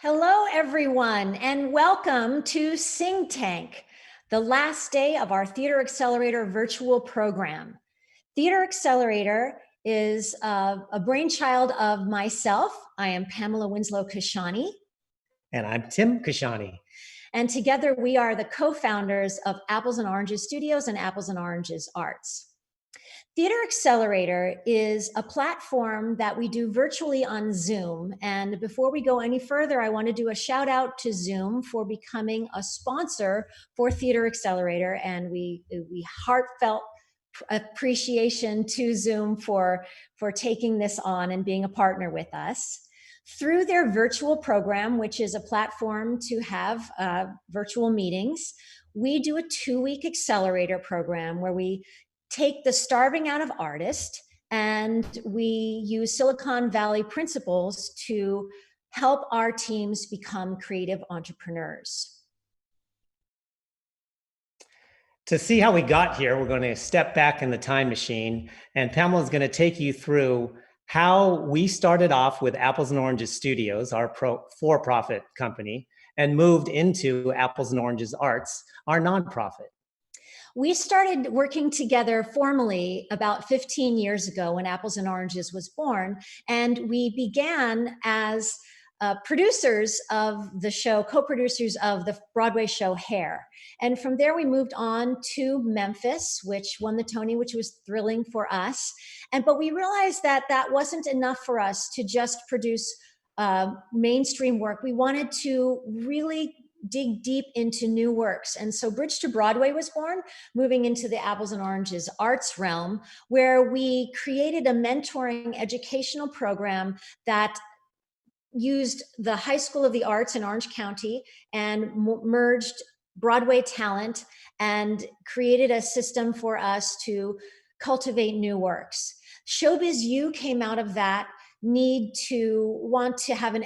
Hello, everyone, and welcome to Sing Tank, the last day of our Theater Accelerator virtual program. Theater Accelerator is a brainchild of myself. I am Pamela Winslow Kashani. And I'm Tim Kashani. And together we are the co-founders of Apples and Oranges Studios and Apples and Oranges Arts. Theater Accelerator is a platform that we do virtually on Zoom. And before we go any further, I want to do a shout out to Zoom for becoming a sponsor for Theater Accelerator. And we heartfelt appreciation to Zoom for taking this on and being a partner with us. Through their virtual program, which is a platform to have virtual meetings, we do a 2-week accelerator program where we take the starving out of artists and we use Silicon Valley principles to help our teams become creative entrepreneurs. To see how we got here, we're going to step back in the time machine, and Pamela's going to take you through how we started off with Apples and Oranges Studios, our for-profit company, and moved into Apples and Oranges Arts, our nonprofit. We started working together formally about 15 years ago when Apples and Oranges was born, and we began as producers of the show, co-producers of the Broadway show Hair. And from there we moved on to Memphis, which won the Tony, which was thrilling for us. But we realized that that wasn't enough for us to just produce mainstream work. We wanted to really dig deep into new works. And so Bridge to Broadway was born, moving into the Apples and Oranges arts realm, where we created a mentoring educational program that used the High School of the Arts in Orange County and merged Broadway talent and created a system for us to cultivate new works. ShowBizU came out of that need to want to have an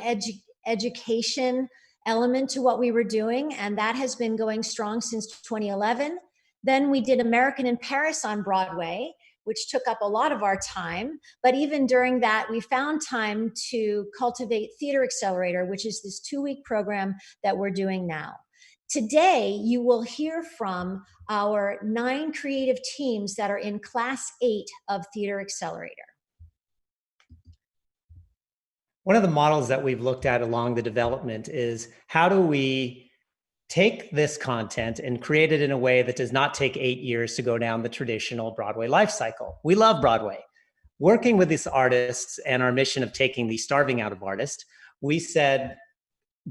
education element to what we were doing, and that has been going strong since 2011. Then we did American in Paris on Broadway, which took up a lot of our time. But even during that, we found time to cultivate Theater Accelerator, which is this 2-week program that we're doing now. Today, you will hear from our 9 creative teams that are in Class 8 of Theater Accelerator. One of the models that we've looked at along the development is how do we take this content and create it in a way that does not take 8 years to go down the traditional Broadway life cycle. We love Broadway. Working with these artists and our mission of taking the starving out of artists, we said,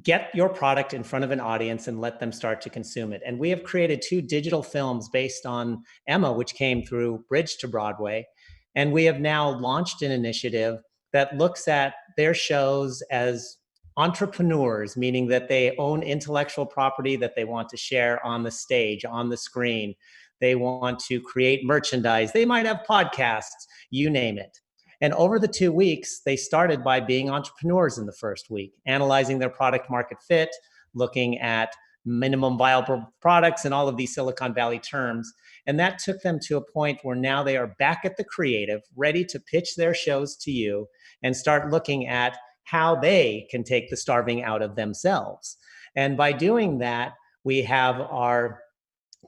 get your product in front of an audience and let them start to consume it. And we have created 2 digital films based on Emma, which came through Bridge to Broadway. And we have now launched an initiative that looks at their shows as entrepreneurs, meaning that they own intellectual property that they want to share on the stage, on the screen. They want to create merchandise. They might have podcasts, you name it. And over the 2 weeks, they started by being entrepreneurs in the first week, analyzing their product market fit, looking at minimum viable products and all of these Silicon Valley terms. And that took them to a point where now they are back at the creative, ready to pitch their shows to you and start looking at how they can take the starving out of themselves. And by doing that, we have our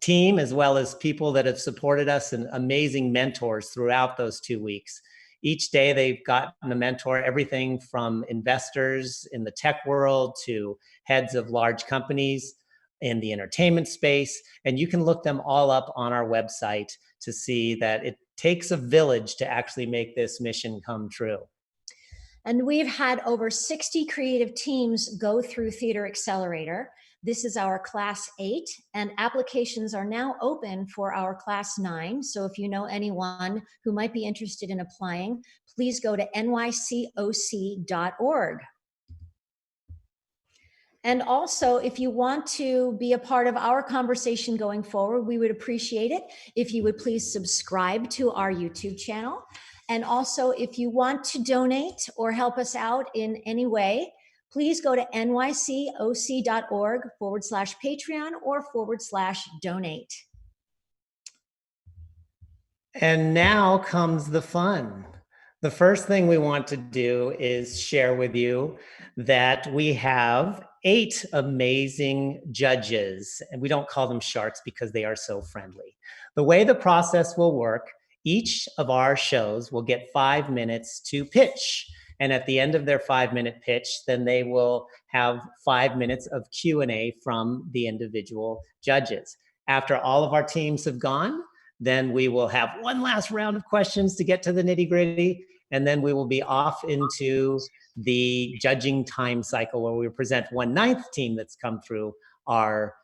team as well as people that have supported us and amazing mentors throughout those 2 weeks. Each day they've gotten a mentor, everything from investors in the tech world to heads of large companies in the entertainment space. And you can look them all up on our website to see that it takes a village to actually make this mission come true. And we've had over 60 creative teams go through Theater Accelerator. This is our Class 8, and applications are now open for our Class 9. So if you know anyone who might be interested in applying, please go to nycoc.org. And also, if you want to be a part of our conversation going forward, we would appreciate it if you would please subscribe to our YouTube channel. And also, if you want to donate or help us out in any way, please go to nycoc.org/Patreon or /donate. And now comes the fun. The first thing we want to do is share with you that we have 8 amazing judges, and we don't call them sharks because they are so friendly. The way the process will work, each of our shows will get 5 minutes to pitch. And at the end of their 5-minute pitch, then they will have 5 minutes of Q&A from the individual judges. After all of our teams have gone, then we will have one last round of questions to get to the nitty-gritty, and then we will be off into the judging time cycle where we present 1/9 team that's come through our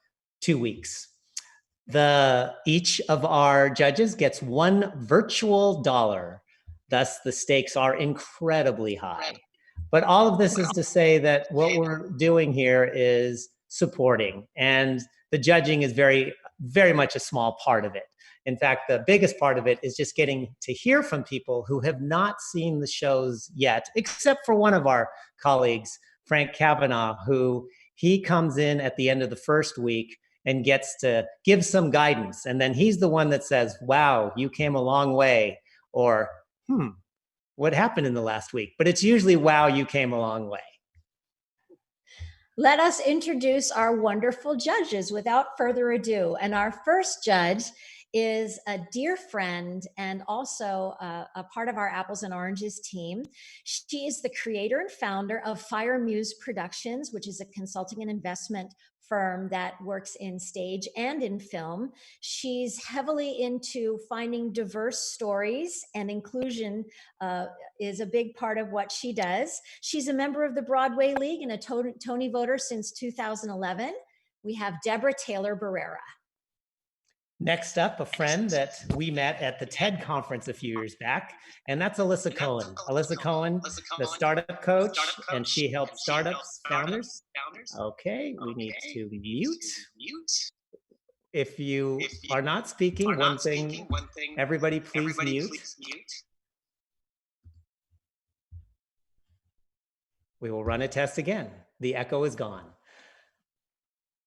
2 weeks. Each of our judges gets one virtual dollar. Thus, the stakes are incredibly high. But all of this is to say that what we're doing here is supporting, and the judging is very, very much a small part of it. In fact, the biggest part of it is just getting to hear from people who have not seen the shows yet, except for one of our colleagues, Frank Kavanaugh, who he comes in at the end of the first week and gets to give some guidance. And then he's the one that says, wow, you came a long way, or, what happened in the last week? But it's usually, wow, you came a long way. Let us introduce our wonderful judges without further ado. And our first judge is a dear friend and also a part of our Apples and Oranges team. She is the creator and founder of Fire Muse Productions, which is a consulting and investment firm that works in stage and in film. She's heavily into finding diverse stories, and inclusion is a big part of what she does. She's a member of the Broadway League and a Tony voter since 2011. We have Deborah Taylor Barrera. Next up, a friend that we met at the TED conference a few years back, and that's Alyssa Cohen. Alyssa Cohen, the startup coach, and she helps startups, founders. Okay, we need to mute. If you are not speaking, one thing, everybody please mute. We will run a test again. The echo is gone.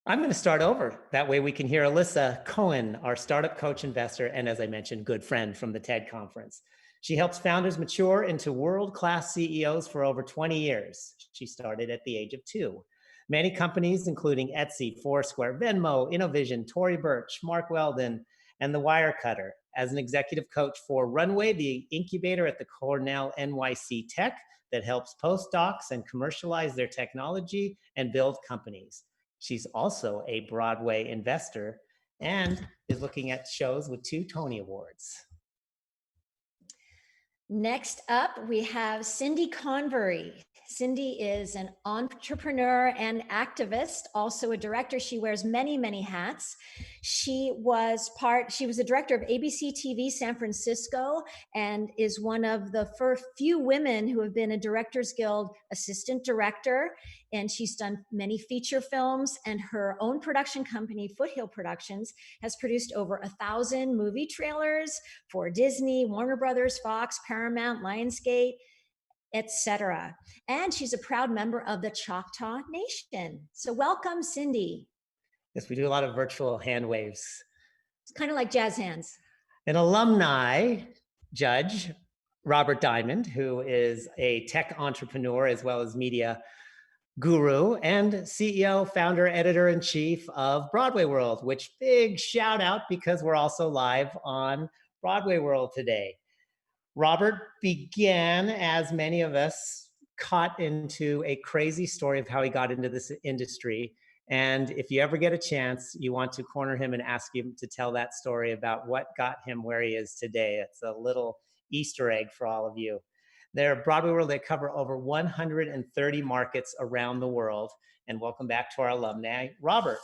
I'm going to start over. That way we can hear Alyssa Cohen, our startup coach, investor, and as I mentioned, good friend from the TED conference. She helps founders mature into world-class CEOs for over 20 years. She started at the age of 2. Many companies, including Etsy, Foursquare, Venmo, Innovision, Tory Burch, Mark Weldon, and The Wirecutter. As an executive coach for Runway, the incubator at the Cornell NYC Tech that helps postdocs and commercialize their technology and build companies. She's also a Broadway investor and is looking at shows with 2 Tony Awards. Next up, we have Cindy Convery. Cindy is an entrepreneur and activist, also a director. She wears many, many hats. She was a director of ABC TV San Francisco and is one of the first few women who have been a Directors Guild assistant director. And she's done many feature films, and her own production company, Foothill Productions, has produced over 1,000 movie trailers for Disney, Warner Brothers, Fox, Paramount, Lionsgate, etc. And she's a proud member of the Choctaw Nation. So welcome, Cindy. Yes, we do a lot of virtual hand waves. It's kind of like jazz hands. An alumni judge, Robert Diamond, who is a tech entrepreneur as well as media guru and CEO, founder, editor-in-chief of Broadway World, which big shout out because we're also live on Broadway World today. Robert began, as many of us, caught into a crazy story of how he got into this industry. And if you ever get a chance, you want to corner him and ask him to tell that story about what got him where he is today. It's a little Easter egg for all of you. They're Broadway World. They cover over 130 markets around the world. And welcome back to our alumni, Robert.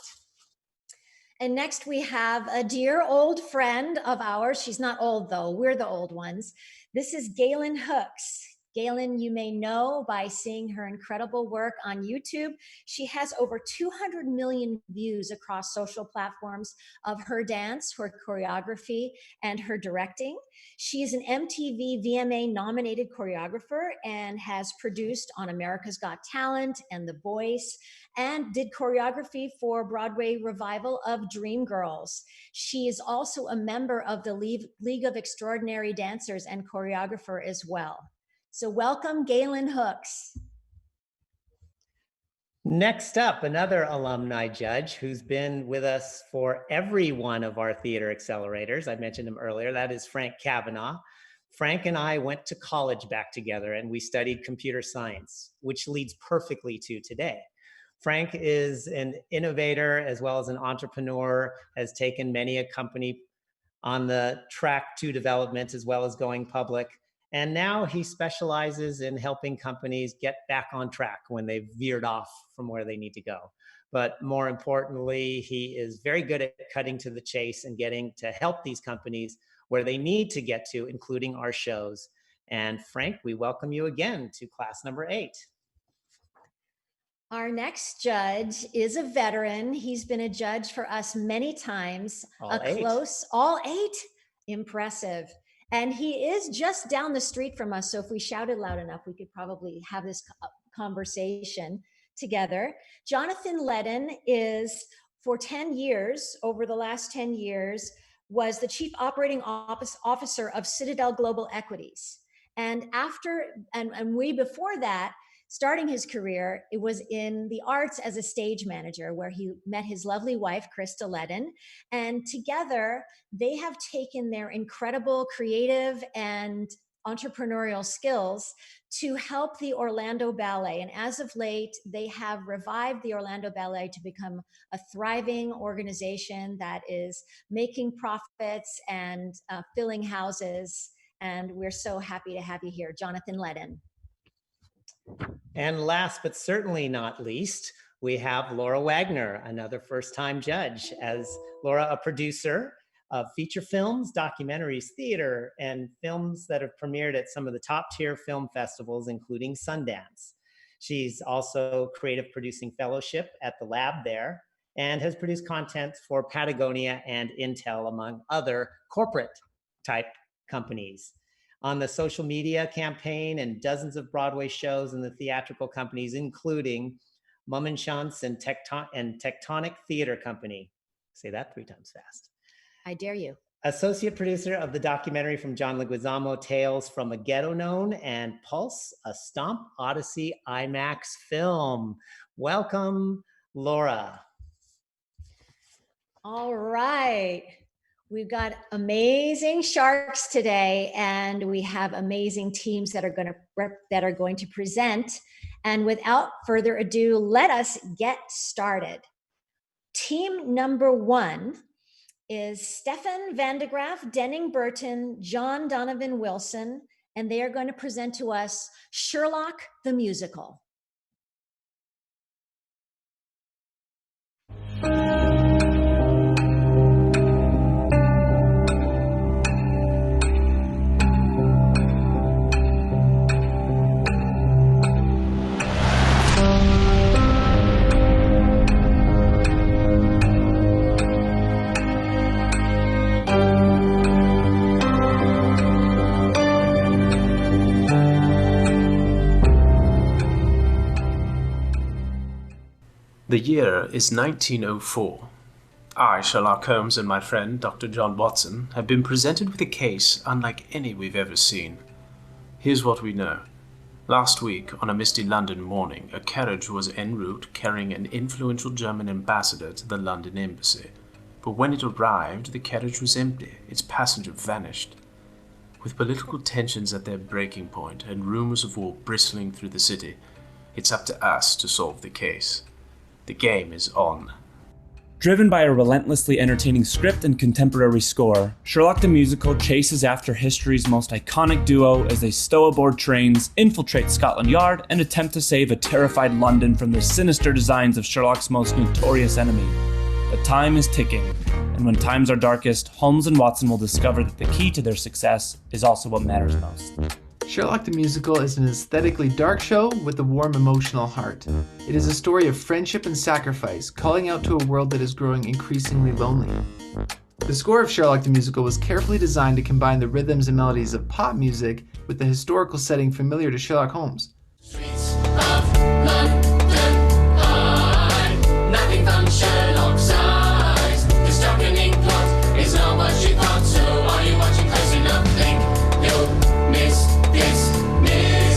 And next we have a dear old friend of ours. She's not old though, we're the old ones. This is Galen Hooks. Galen, you may know by seeing her incredible work on YouTube. She has over 200 million views across social platforms of her dance, her choreography, and her directing. She is an MTV VMA nominated choreographer and has produced on America's Got Talent and The Voice, and did choreography for Broadway revival of Dreamgirls. She is also a member of the League of Extraordinary Dancers and choreographer as well. So welcome, Galen Hooks. Next up, another alumni judge who's been with us for every one of our theater accelerators. I mentioned him earlier. That is Frank Kavanaugh. Frank and I went to college back together and we studied computer science, which leads perfectly to today. Frank is an innovator as well as an entrepreneur, has taken many a company on the track to development as well as going public. And now he specializes in helping companies get back on track when they've veered off from where they need to go. But more importantly, he is very good at cutting to the chase and getting to help these companies where they need to get to, including our shows. And Frank, we welcome you again to class number 8. Our next judge is a veteran. He's been a judge for us many times. All 8. Impressive. And he is just down the street from us. So if we shouted loud enough, we could probably have this conversation together. Jonathan Ledden is, for 10 years, over the last 10 years, was the Chief Operating Officer of Citadel Global Equities. And way before that, starting his career, it was in the arts as a stage manager, where he met his lovely wife, Krista Ledden. And together, they have taken their incredible creative and entrepreneurial skills to help the Orlando Ballet. And as of late, they have revived the Orlando Ballet to become a thriving organization that is making profits and filling houses. And we're so happy to have you here, Jonathan Ledden. And last but certainly not least, we have Laura Wagner, another first-time judge. As Laura, a producer of feature films, documentaries, theater, and films that have premiered at some of the top-tier film festivals, including Sundance. She's also creative producing fellowship at the lab there and has produced content for Patagonia and Intel, among other corporate-type companies. On the social media campaign and dozens of Broadway shows and the theatrical companies, including Mummenschanz and Tectonic Theater Company. Say that 3 times fast. I dare you. Associate producer of the documentary from John Leguizamo, Tales from a Ghetto Known, and Pulse, a Stomp Odyssey IMAX film. Welcome, Laura. All right. We've got amazing sharks today, and we have amazing teams that are going to present. And without further ado, let us get started. Team number 1 is Stefan Vandegraff, Denning Burton, John Donovan Wilson, and they are going to present to us Sherlock the Musical. The year is 1904. I, Sherlock Holmes, and my friend, Dr. John Watson, have been presented with a case unlike any we've ever seen. Here's what we know. Last week, on a misty London morning, a carriage was en route carrying an influential German ambassador to the London embassy. But when it arrived, the carriage was empty, its passenger vanished. With political tensions at their breaking point and rumors of war bristling through the city, it's up to us to solve the case. The game is on. Driven by a relentlessly entertaining script and contemporary score, Sherlock the Musical chases after history's most iconic duo as they stow aboard trains, infiltrate Scotland Yard, and attempt to save a terrified London from the sinister designs of Sherlock's most notorious enemy. But time is ticking, and when times are darkest, Holmes and Watson will discover that the key to their success is also what matters most. Sherlock the Musical is an aesthetically dark show with a warm emotional heart. It is a story of friendship and sacrifice, calling out to a world that is growing increasingly lonely. The score of Sherlock the Musical was carefully designed to combine the rhythms and melodies of pop music with the historical setting familiar to Sherlock Holmes. Streets of London, nothing from Sherlock's eyes. This darkening plot is not what you thought, so are you watching close enough? Think you'll miss this minute.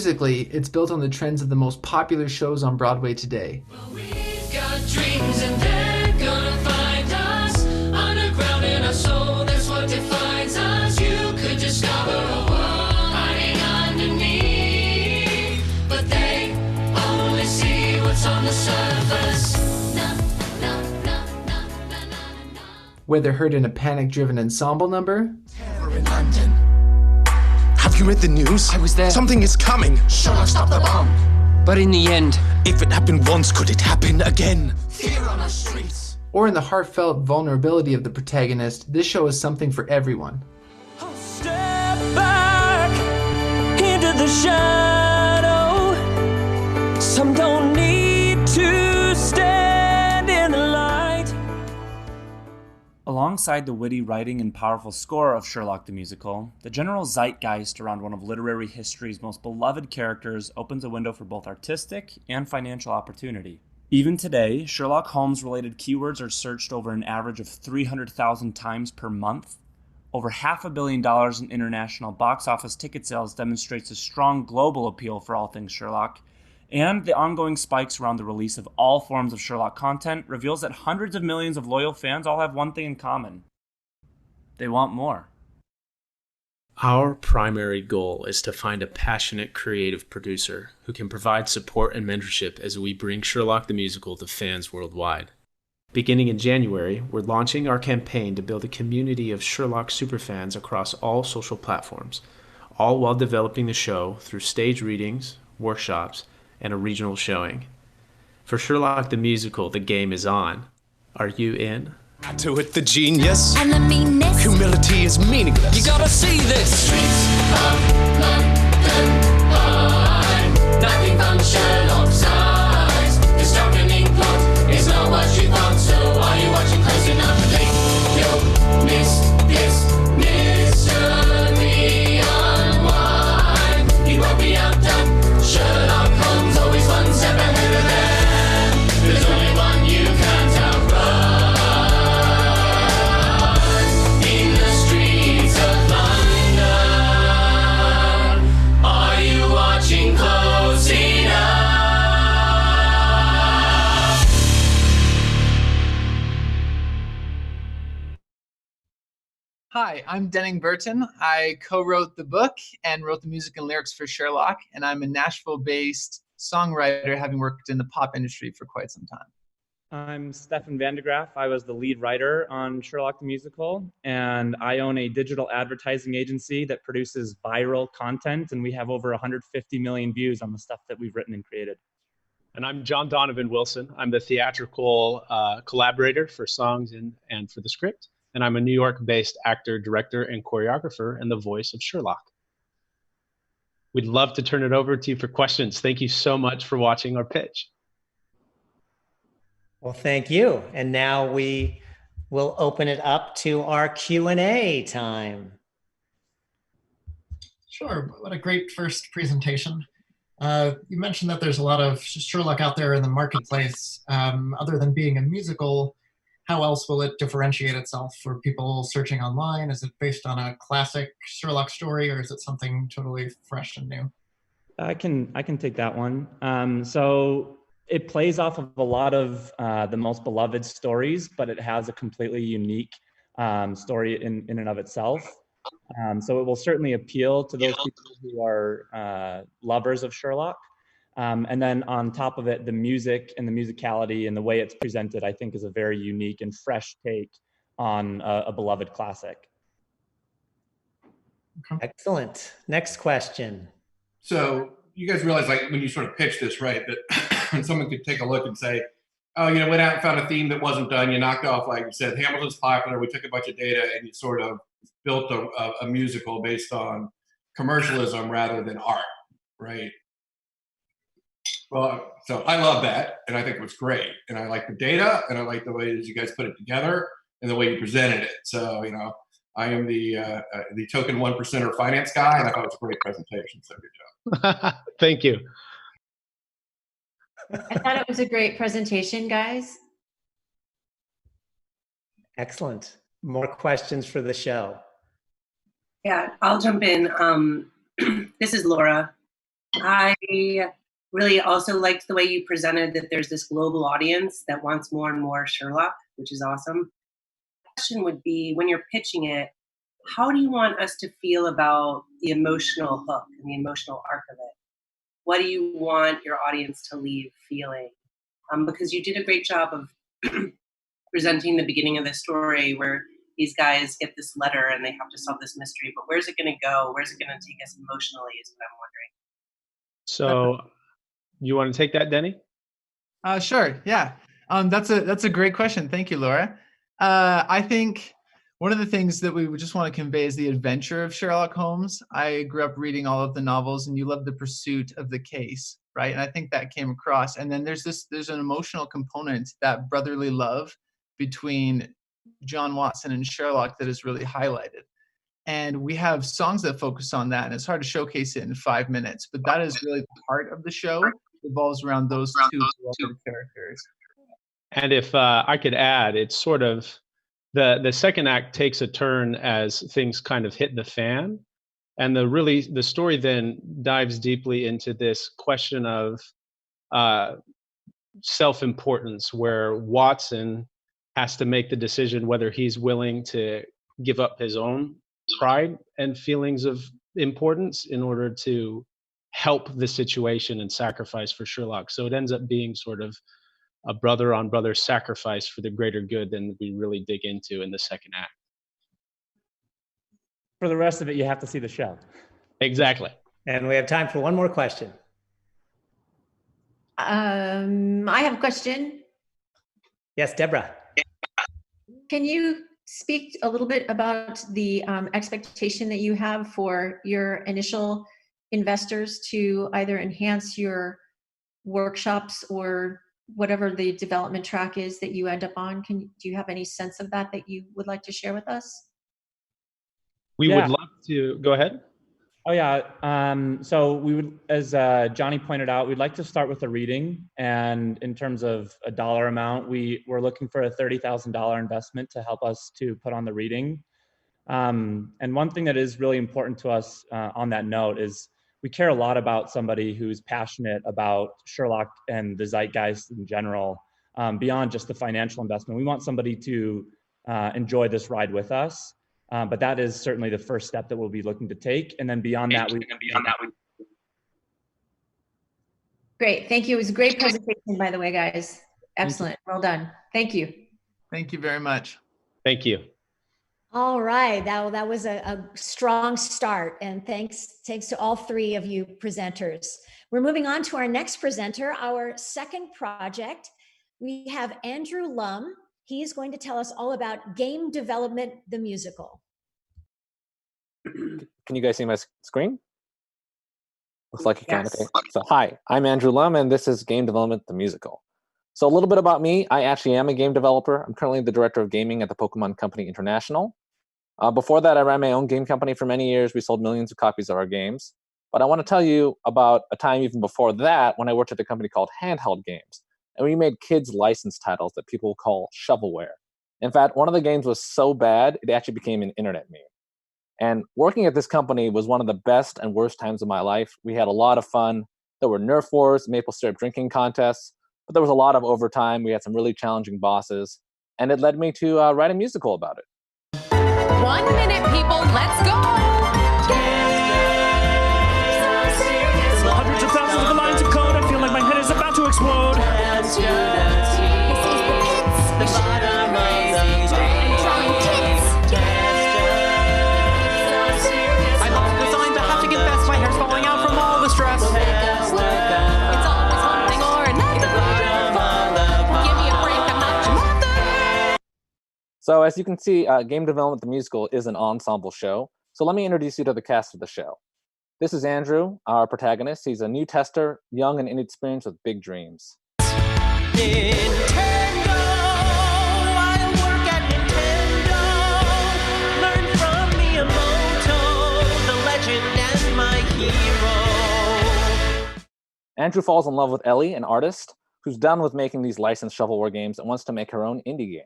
musically, it's built on the trends of the most popular shows on Broadway today. We've got dreams and they're gonna find us underground in our soul. That's what defines us. You could discover a world hiding underneath, but they only see what's on the surface. Whether heard in a panic-driven ensemble number, Terror in London. Have you read the news? I was there. Something is coming. Sherlock stopped the bomb. But in the end, If it happened once, could it happen again? fear on our streets. or in the heartfelt vulnerability of the protagonist, this show is something for everyone. Step back into the shadow. Some don't need to stand in the light. Alongside the witty writing and powerful score of Sherlock the Musical, the general zeitgeist around one of literary history's most beloved characters opens a window for both artistic and financial opportunity. Even today, Sherlock Holmes-related keywords are searched over an average of 300,000 times per month. Over $500 million in international box office ticket sales demonstrates a strong global appeal for all things Sherlock, and the ongoing spikes around the release of all forms of Sherlock content reveals that hundreds of millions of loyal fans all have one thing in common. They want more. Our primary goal is to find a passionate creative producer who can provide support and mentorship as we bring Sherlock the Musical to fans worldwide. Beginning in January, we're launching our campaign to build a community of Sherlock superfans across all social platforms, all while developing the show through stage readings, workshops, and a regional showing. For Sherlock the Musical, the game is on. Are you in? Add to it the genius. And the meanness. Humility is meaningless. You gotta see this. Streets of London are nothing from Sherlock's eyes. This darkening plot is not what you thought, so are you watching close enough? Think you'll miss this mystery unwind. You won't be outdone. Sherlock Holmes always one step ahead of them. There's only one you can't outrun. In the streets of London, are you watching close enough? Hi, I'm Denning Burton. I co-wrote the book and wrote the music and lyrics for Sherlock, and I'm a Nashville-based songwriter, having worked in the pop industry for quite some time. I'm Stefan Vandegraff. I was the lead writer on Sherlock the Musical, and I own a digital advertising agency that produces viral content, and we have over 150 million views on the stuff that we've written and created. And I'm John Donovan Wilson. I'm the theatrical collaborator for songs and for the script. And I'm a New York-based actor, director, and choreographer, and the voice of Sherlock. We'd love to turn it over to you for questions. Thank you so much for watching our pitch. Well, thank you. And now we will open it up to our Q&A time. Sure. What a great first presentation. You mentioned that there's a lot of Sherlock out there in the marketplace. Other than being a musical, how else will it differentiate itself for people searching online? Is it based on a classic Sherlock story, or is it something totally fresh and new? I can take that one. So it plays off of a lot of the most beloved stories, but it has a completely unique story in and of itself. So it will certainly appeal to those people who are lovers of Sherlock. And then on top of it, the music and the musicality and the way it's presented, I think, is a very unique and fresh take on a beloved classic. Excellent. Next question. So you guys realize, like, when you sort of pitch this, right, that someone could take a look and say, oh, you know, went out and found a theme that wasn't done. You knocked off, like you said, Hamilton's popular. We took a bunch of data and you sort of built a musical based on commercialism rather than art, right? Well, so I love that, and I think it was great. And I like the data, and I like the way that you guys put it together and the way you presented it. So, you know, I am the token 1%er finance guy, and I thought it was a great presentation. So good job. Thank you. I thought it was a great presentation, guys. Excellent. More questions for the show. Yeah, I'll jump in. This is Laura. I really also liked the way you presented that there's this global audience that wants more and more Sherlock, which is awesome. The question would be, when you're pitching it, how do you want us to feel about the emotional hook and the emotional arc of it? What do you want your audience to leave feeling? Because you did a great job of presenting the beginning of the story where these guys get this letter and they have to solve this mystery, but where's it going to go? Where's it going to take us emotionally is what I'm wondering. So you want to take that, Denny? Sure. Yeah. That's a great question. Thank you, Laura. I think one of the things that we would just want to convey is the adventure of Sherlock Holmes. I grew up reading all of the novels, and you love the pursuit of the case, right? And I think that came across. And then there's an emotional component, that brotherly love between John Watson and Sherlock that is really highlighted. And we have songs that focus on that, and it's hard to showcase it in 5 minutes, but that is really the heart of the show. It revolves around those two characters. And if I could add, it's sort of the second act takes a turn as things kind of hit the fan, and the story then dives deeply into this question of self-importance, where Watson has to make the decision whether he's willing to give up his own pride and feelings of importance in order to help the situation and sacrifice for Sherlock. So it ends up being sort of a brother on brother sacrifice for the greater good than we really dig into in the second act. For the rest of it, you have to see the show. Exactly. And we have time for one more question. I have a question. Yes, Deborah. Can you speak a little bit about the expectation that you have for your initial investors to either enhance your workshops or whatever the development track is that you end up on? Do you have any sense of that you would like to share with us? We would love to. Go ahead. Oh yeah. So we would, as Johnny pointed out, we'd like to start with a reading, and in terms of a dollar amount, we're looking for a $30,000 investment to help us to put on the reading. And one thing that is really important to us on that note is we care a lot about somebody who's passionate about Sherlock and the zeitgeist in general, beyond just the financial investment. We want somebody to enjoy this ride with us. But that is certainly the first step that we'll be looking to take. And then beyond that, Great, thank you. It was a great presentation, by the way, guys. Excellent, well done. Thank you. Thank you very much. Thank you. All right, that was a strong start, and thanks to all three of you presenters. We're moving on to our next presenter, our second project. We have Andrew Lum. He's going to tell us all about Game Development, the musical. Can you guys see my screen? Looks like you can. Okay. So hi, I'm Andrew Lum, and this is Game Development, the musical. So a little bit about me. I actually am a game developer. I'm currently the director of gaming at the Pokemon Company International. Before that, I ran my own game company for many years. We sold millions of copies of our games. But I want to tell you about a time even before that when I worked at a company called Handheld Games. And we made kids licensed titles that people call shovelware. In fact, one of the games was so bad, it actually became an internet meme. And working at this company was one of the best and worst times of my life. We had a lot of fun. There were Nerf wars, maple syrup drinking contests, but there was a lot of overtime. We had some really challenging bosses, and it led me to write a musical about it. 1 minute, people, let's go! Hundreds of thousands of lines of code, I feel like my head is about to explode. This is the pits, I love the design, but have to confess, my hair's falling out from all the stress. it's always one thing or another. Give me a break, I'm not your mother. So as you can see, Game Development, the musical is an ensemble show. So let me introduce you to the cast of the show. This is Andrew, our protagonist. He's a new tester, young and inexperienced with big dreams. Nintendo, I'll work at Nintendo. Learn from Miyamoto, the legend and my hero. Andrew falls in love with Ellie, an artist, who's done with making these licensed shovelware games and wants to make her own indie game.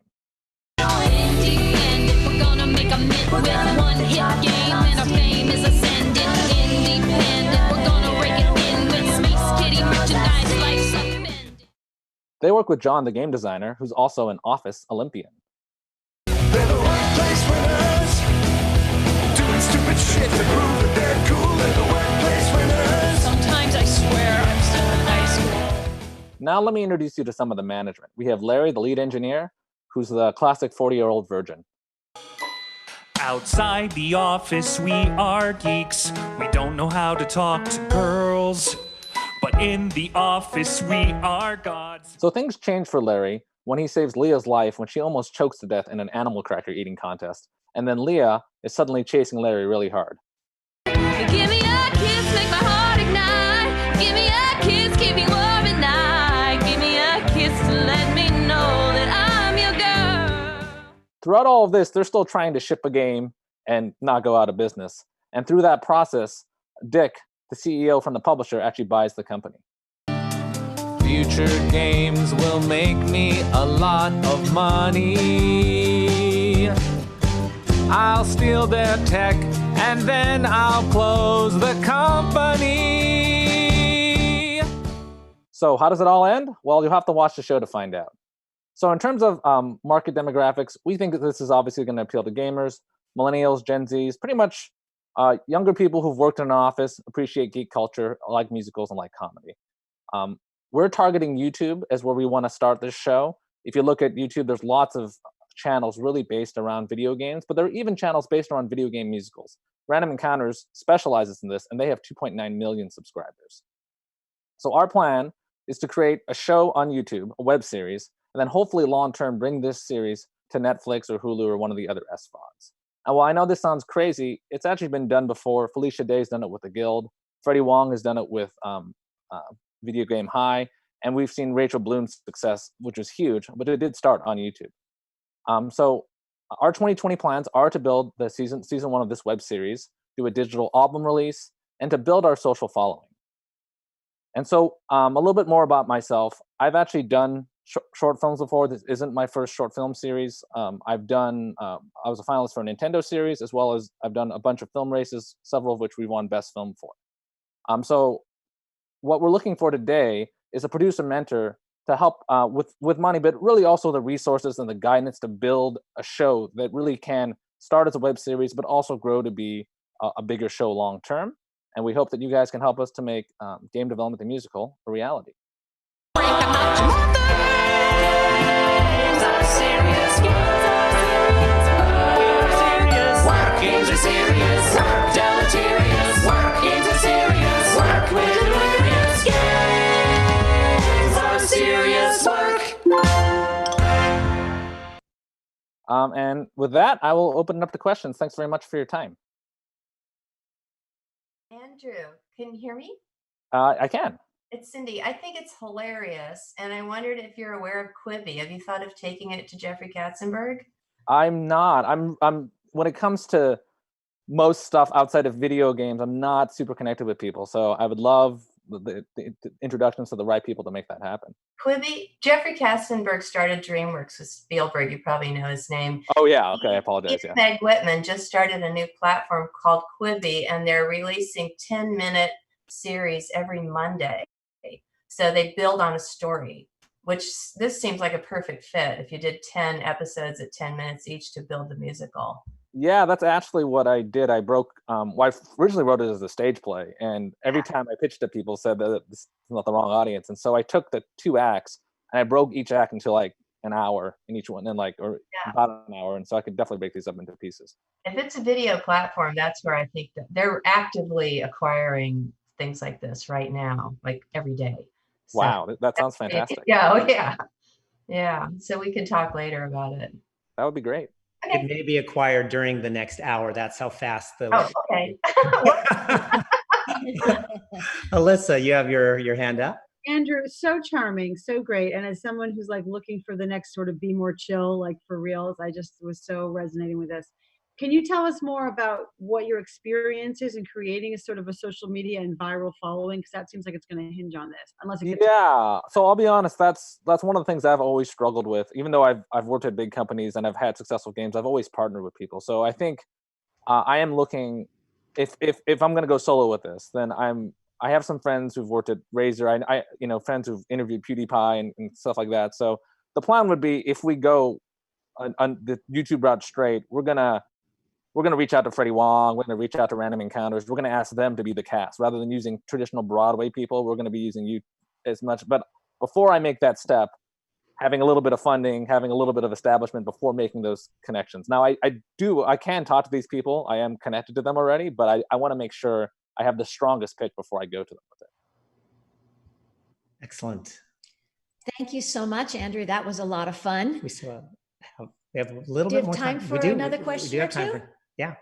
We're gonna make a mint with one hit game, and our fame is ascending. Independent, we're gonna break it in. They work with John, the game designer, who's also an Office Olympian. They're the workplace winners, doing stupid shit to prove that they're cool. They're the workplace winners. Sometimes I swear I'm still in high school. Now let me introduce you to some of the management. We have Larry, the lead engineer, who's the classic 40-year-old virgin. Outside the office, we are geeks. We don't know how to talk to girls. But in the office, we are gods. So things change for Larry when he saves Leah's life when she almost chokes to death in an animal cracker eating contest. And then Leah is suddenly chasing Larry really hard. Give me a kiss, make my heart ignite. Give me a kiss, keep me warm at night. Give me a kiss to let me know that I'm your girl. Throughout all of this, they're still trying to ship a game and not go out of business. And through that process, Dick, the CEO from the publisher, actually buys the company. Future games will make me a lot of money. I'll steal their tech and then I'll close the company. So how does it all end? Well, you'll have to watch the show to find out. So in terms of market demographics, we think that this is obviously going to appeal to gamers, millennials, Gen Zs, pretty much younger people who've worked in an office, appreciate geek culture, like musicals, and like comedy. We're targeting YouTube as where we want to start this show. If you look at YouTube, there's lots of channels really based around video games, but there are even channels based around video game musicals. Random Encounters specializes in this, and they have 2.9 million subscribers. So our plan is to create a show on YouTube, a web series, and then hopefully long-term bring this series to Netflix or Hulu or one of the other SVODs. And while I know this sounds crazy, it's actually been done before. Felicia Day's done it with The Guild. Freddie Wong has done it with Video Game High. And we've seen Rachel Bloom's success, which was huge, but it did start on YouTube. So our 2020 plans are to build the season 1 of this web series, do a digital album release, and to build our social following. And so a little bit more about myself. I've actually done short films before. This isn't my first short film series. I was a finalist for a Nintendo series, as well as I've done a bunch of film races, several of which we won Best Film for. So what we're looking for today is a producer mentor to help with money, but really also the resources and the guidance to build a show that really can start as a web series, but also grow to be a bigger show long term. And we hope that you guys can help us to make Game Development the Musical a reality. Games are serious, deleterious. Games are serious, work with delirious. Games are serious work. And with that, I will open it up to questions. Thanks very much for your time. Andrew, can you hear me? I can. It's Cindy. I think it's hilarious, and I wondered if you're aware of Quibi. Have you thought of taking it to Jeffrey Katzenberg? I'm not. I'm when it comes to most stuff outside of video games, I'm not super connected with people. So I would love the introductions to the right people to make that happen. Quibi, Jeffrey Katzenberg started DreamWorks with Spielberg. You probably know his name. Oh yeah, okay, I apologize. Yeah. Meg Whitman just started a new platform called Quibi, and they're releasing 10-minute series every Monday. So they build on a story, which this seems like a perfect fit if you did 10 episodes at 10 minutes each to build the musical. Yeah, that's actually what I did. I broke, well, I originally wrote it as a stage play, and every time I pitched it, people said that this is not the wrong audience. And so I took the 2 acts, and I broke each act into like an hour in each one, and about an hour. And so I could definitely break these up into pieces. If it's a video platform, that's where I think that they're actively acquiring things like this right now, like every day. So wow, that sounds fantastic. Yeah, oh yeah. Yeah, so we can talk later about it. That would be great. Okay. It may be acquired during the next hour. That's how fast the. Oh, okay. Alyssa, you have your hand up. Andrew, so charming, so great. And as someone who's like looking for the next sort of be more chill, like for reals, I just was so resonating with this. Can you tell us more about what your experience is in creating a sort of a social media and viral following? Because that seems like it's going to hinge on this, unless it gets. Yeah. So I'll be honest. That's one of the things I've always struggled with. Even though I've worked at big companies and I've had successful games, I've always partnered with people. So I think I am looking. If I'm going to go solo with this, then I'm I have some friends who've worked at Razer. I friends who've interviewed PewDiePie and stuff like that. So the plan would be, if we go on the YouTube route straight, we're gonna reach out to Freddie Wong. We're gonna reach out to Random Encounters. We're gonna ask them to be the cast rather than using traditional Broadway people. We're gonna be using you as much. But before I make that step, having a little bit of funding, having a little bit of establishment before making those connections. Now, I can talk to these people. I am connected to them already, but I want to make sure I have the strongest pitch before I go to them with it. Excellent. Thank you so much, Andrew. That was a lot of fun. We still have a little Do you bit have more time for another question or two? Yeah.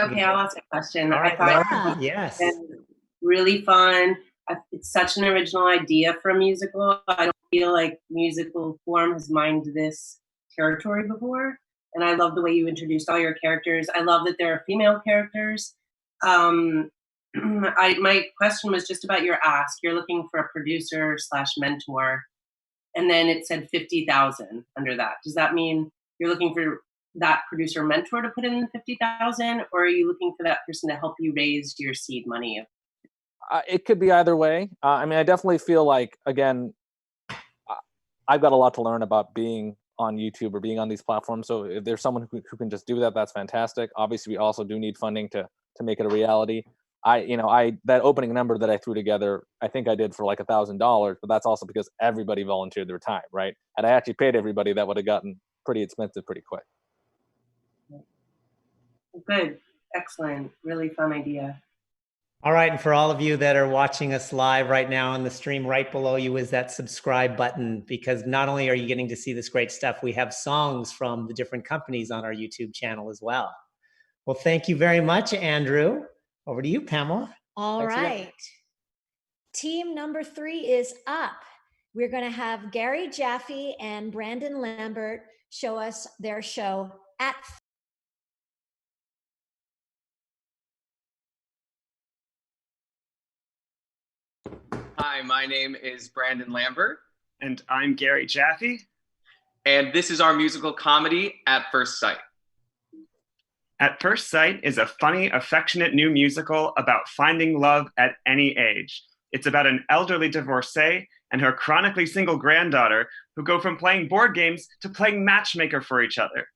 Okay, I'll ask a question. All right, I thought Laura, yes. it was really fun. It's such an original idea for a musical. I don't feel like musical form has mined this territory before. And I love the way you introduced all your characters. I love that there are female characters. My question was just about your ask. You're looking for a producer / mentor, and then it said 50,000 under that. Does that mean you're looking for that producer mentor to put in 50,000, or are you looking for that person to help you raise your seed money? It could be either way. I mean, I definitely feel like, again, I've got a lot to learn about being on YouTube or being on these platforms. So if there's someone who can just do that, that's fantastic. Obviously, we also do need funding to make it a reality. That opening number that I threw together, I think I did for like $1,000, but that's also because everybody volunteered their time, right? And I actually paid everybody, that would have gotten pretty expensive pretty quick. Good, excellent, really fun idea. All right, and for all of you that are watching us live right now on the stream, right below you is that subscribe button, because not only are you getting to see this great stuff, we have songs from the different companies on our YouTube channel as well. Well, thank you very much, Andrew. Over to you, Pamela. All right. Team number 3 is up. We're going to have Gary Jaffe and Brandon Lambert show us their show at Hi, my name is Brandon Lambert. And I'm Gary Jaffe. And this is our musical comedy, At First Sight. At First Sight is a funny, affectionate new musical about finding love at any age. It's about an elderly divorcee and her chronically single granddaughter who go from playing board games to playing matchmaker for each other.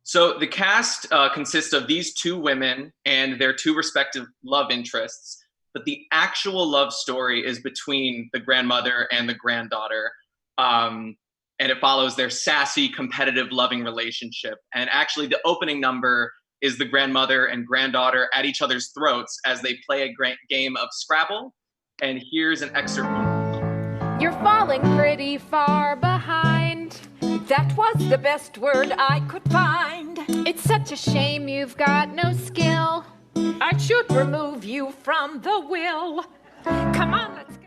So the cast consists of these 2 women and their 2 respective love interests. But the actual love story is between the grandmother and the granddaughter. And it follows their sassy, competitive, loving relationship. And actually the opening number is the grandmother and granddaughter at each other's throats as they play a great game of Scrabble. And here's an excerpt. You're falling pretty far behind. That was the best word I could find. It's such a shame you've got no skill. I should remove you from the will. Come on, let's go.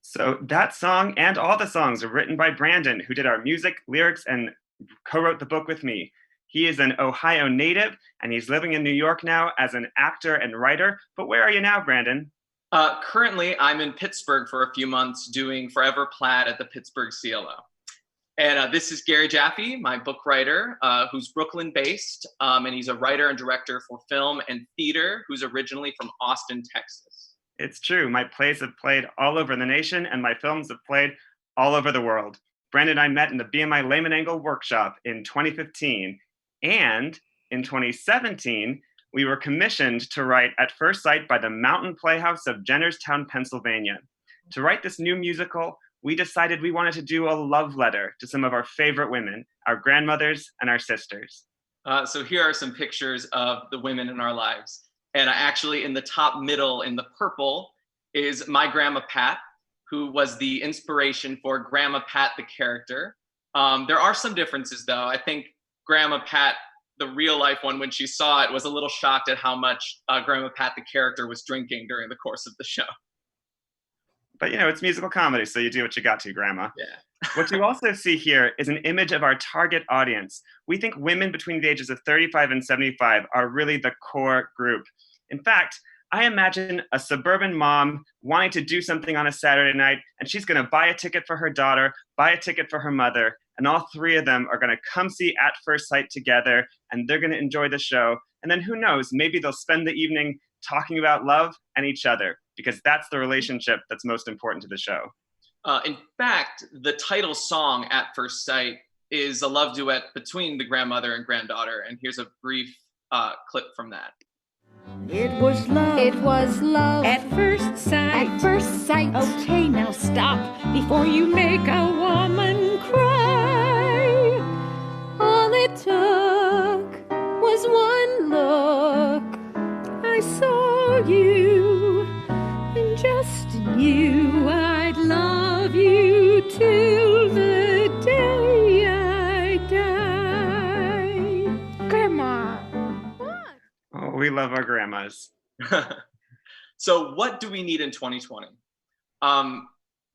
So that song and all the songs are written by Brandon, who did our music, lyrics, and co-wrote the book with me. He is an Ohio native, and he's living in New York now as an actor and writer. But where are you now, Brandon? Currently, I'm in Pittsburgh for a few months doing Forever Plaid at the Pittsburgh CLO. And this is Gary Jaffe, my book writer, who's Brooklyn-based, and he's a writer and director for film and theater, who's originally from Austin, Texas. It's true. My plays have played all over the nation, and my films have played all over the world. Brandon and I met in the BMI Layman Angle workshop in 2015, and in 2017, we were commissioned to write At First Sight by the Mountain Playhouse of Jennerstown, Pennsylvania. To write this new musical, we decided we wanted to do a love letter to some of our favorite women, our grandmothers and our sisters. So here are some pictures of the women in our lives. And actually in the top middle, in the purple, is my Grandma Pat, who was the inspiration for Grandma Pat, the character. There are some differences though. I think Grandma Pat, the real life one, when she saw it, was a little shocked at how much Grandma Pat, the character, was drinking during the course of the show. But you know, it's musical comedy, so you do what you got to, Grandma. Yeah. What you also see here is an image of our target audience. We think women between the ages of 35 and 75 are really the core group. In fact, I imagine a suburban mom wanting to do something on a Saturday night, and she's going to buy a ticket for her daughter, buy a ticket for her mother, and all 3 of them are going to come see At First Sight together, and they're going to enjoy the show, And then who knows, maybe they'll spend the evening talking about love and each other, because that's the relationship that's most important to the show. In fact, the title song, At First Sight, is a love duet between the grandmother and granddaughter. And here's a brief clip from that. It was love. It was love. At first sight. At first sight. Okay, now stop before you make a woman cry. All it took was one look. I saw you and just knew I'd love you till the day I die. Grandma. Oh, we love our grandmas. So what do we need in 2020?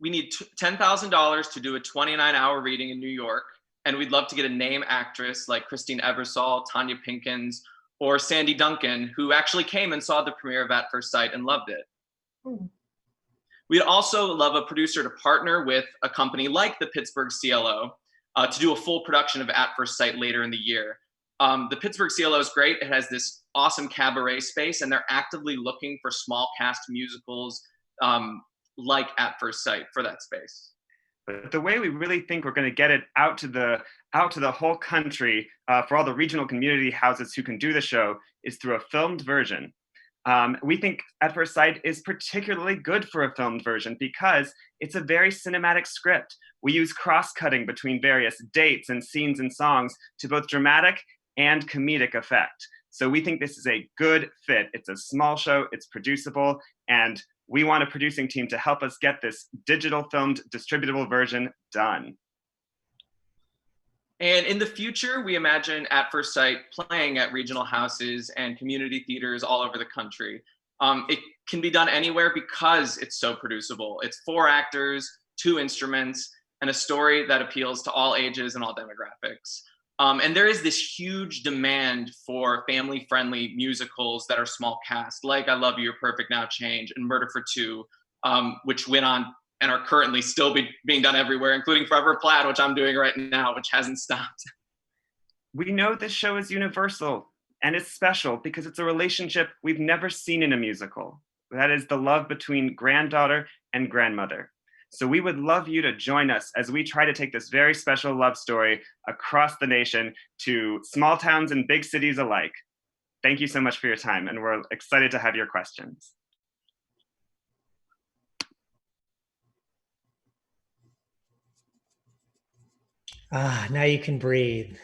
We need $10,000 to do a 29-hour reading in New York, and we'd love to get a name actress like Christine Ebersol, Tanya Pinkins, or Sandy Duncan, who actually came and saw the premiere of At First Sight and loved it. We'd also love a producer to partner with a company like the Pittsburgh CLO to do a full production of At First Sight later in the year. The Pittsburgh CLO is great. It has this awesome cabaret space, and they're actively looking for small cast musicals like At First Sight for that space. But the way we really think we're going to get it out to the whole country for all the regional community houses who can do the show is through a filmed version. We think At First Sight is particularly good for a filmed version because it's a very cinematic script. We use cross-cutting between various dates and scenes and songs to both dramatic and comedic effect. So we think this is a good fit. It's a small show, it's producible, and we want a producing team to help us get this digital filmed distributable version done. And in the future, we imagine At First Sight playing at regional houses and community theaters all over the country. It can be done anywhere because it's so producible. It's 4 actors, 2 instruments, and a story that appeals to all ages and all demographics. And there is this huge demand for family-friendly musicals that are small cast, like I Love You, You're Perfect, Now Change, and Murder for Two, which went on and are currently still being done everywhere, including Forever Plaid, which I'm doing right now, which hasn't stopped. We know this show is universal, and it's special because it's a relationship we've never seen in a musical. That is the love between granddaughter and grandmother. So we would love you to join us as we try to take this very special love story across the nation to small towns and big cities alike. Thank you so much for your time, and we're excited to have your questions. Now you can breathe.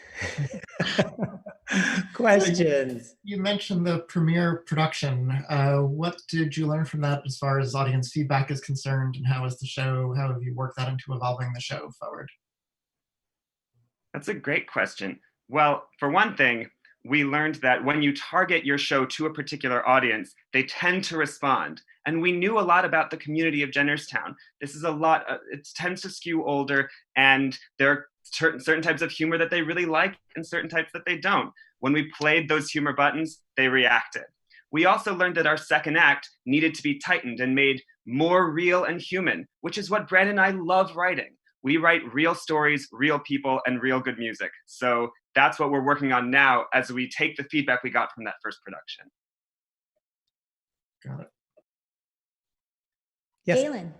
Questions. So you mentioned the premiere production. What did you learn from that as far as audience feedback is concerned, and how have you worked that into evolving the show forward? That's a great question. Well, for one thing, we learned that when you target your show to a particular audience, they tend to respond. And we knew a lot about the community of Jennerstown. This is it tends to skew older, and there are certain types of humor that they really like and certain types that they don't. When we played those humor buttons, they reacted. We also learned that our second act needed to be tightened and made more real and human, which is what Brandon and I love writing. We write real stories, real people, and real good music. So that's what we're working on now as we take the feedback we got from that first production. Got it. Yes. Galen.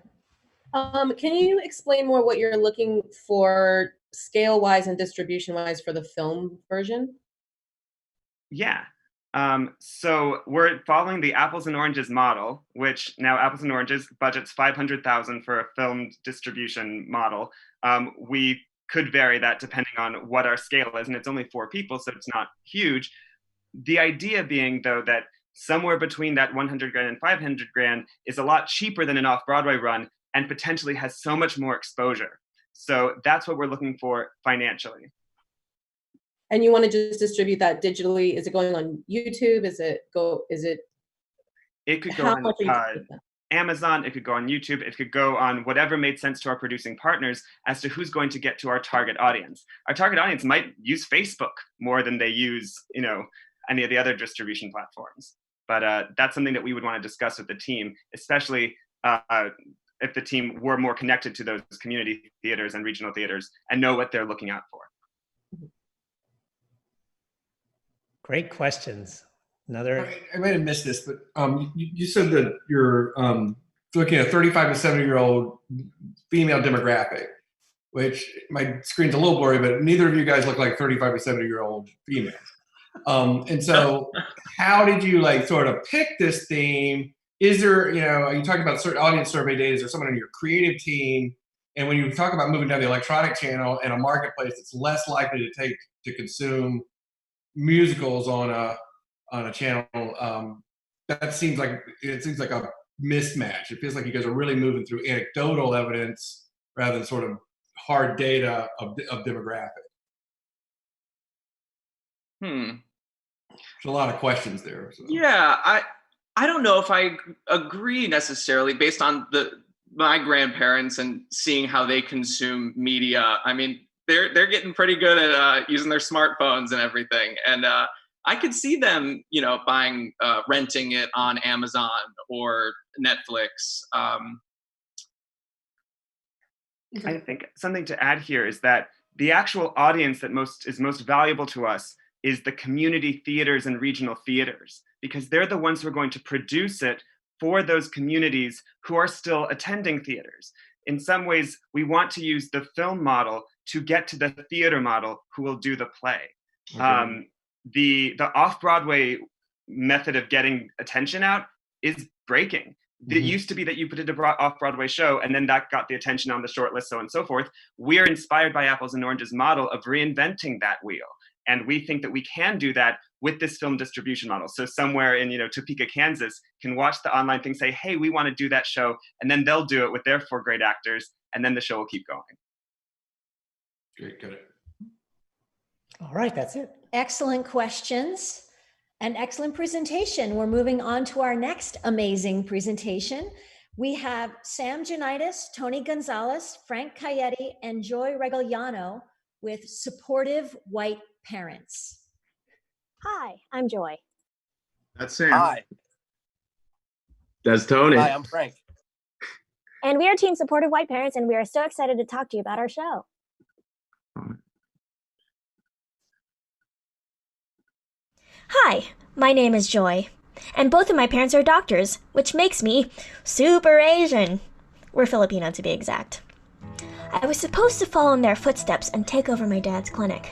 Can you explain more what you're looking for scale-wise and distribution-wise for the film version? Yeah. So we're following the Apples and Oranges model, which now Apples and Oranges budgets $500,000 for a filmed distribution model. We could vary that depending on what our scale is, and it's only 4 people, so it's not huge. The idea being, though, that somewhere between that $100,000 and $500,000 is a lot cheaper than an off-Broadway run and potentially has so much more exposure. So that's what we're looking for financially. And you want to just distribute that digitally? Is it going on YouTube? It could go on Amazon, it could go on YouTube, it could go on whatever made sense to our producing partners as to who's going to get to our target audience. Our target audience might use Facebook more than they use, any of the other distribution platforms. But that's something that we would want to discuss with the team, especially if the team were more connected to those community theaters and regional theaters and know what they're looking out for. Great questions. Another. I might have missed this, but you said that you're looking at a 35 to 70-year-old female demographic, which my screen's a little blurry, but neither of you guys look like 35 to 70-year-old females. And so how did you like sort of pick this theme? Is there, you talk about certain audience survey data, is there someone on your creative team? And when you talk about moving down the electronic channel and a marketplace that's less likely to consume musicals on a channel, that seems like a mismatch. It feels like you guys are really moving through anecdotal evidence rather than sort of hard data of demographic. There's a lot of questions there. So. Yeah, I don't know if I agree necessarily based on my grandparents and seeing how they consume media. I mean, they're getting pretty good at using their smartphones and everything, and I could see them, buying, renting it on Amazon or Netflix. I think something to add here is that the actual audience that is most valuable to us is the community theaters and regional theaters, because they're the ones who are going to produce it for those communities who are still attending theaters. In some ways, we want to use the film model to get to the theater model who will do the play. Okay. The off-Broadway method of getting attention out is breaking. It used to be that you put an off-Broadway show and then that got the attention on the short list, so on and so forth. We are inspired by Apples and Oranges model of reinventing that wheel. And we think that we can do that with this film distribution model. So somewhere in, Topeka, Kansas can watch the online thing, say, hey, we want to do that show. And then they'll do it with their 4 great actors. And then the show will keep going. Great, got it. All right, that's it. Excellent questions. An excellent presentation. We're moving on to our next amazing presentation. We have Sam Janitis, Tony Gonzalez, Frank Cayetti, and Joy Regagliano with Supportive White Parents. Hi, I'm Joy. That's Sam. Hi. That's Tony. Hi, I'm Frank. And we are Team Supportive White Parents, and we are so excited to talk to you about our show. Hi, my name is Joy, and both of my parents are doctors, which makes me super Asian. We're Filipino to be exact. I was supposed to follow in their footsteps and take over my dad's clinic.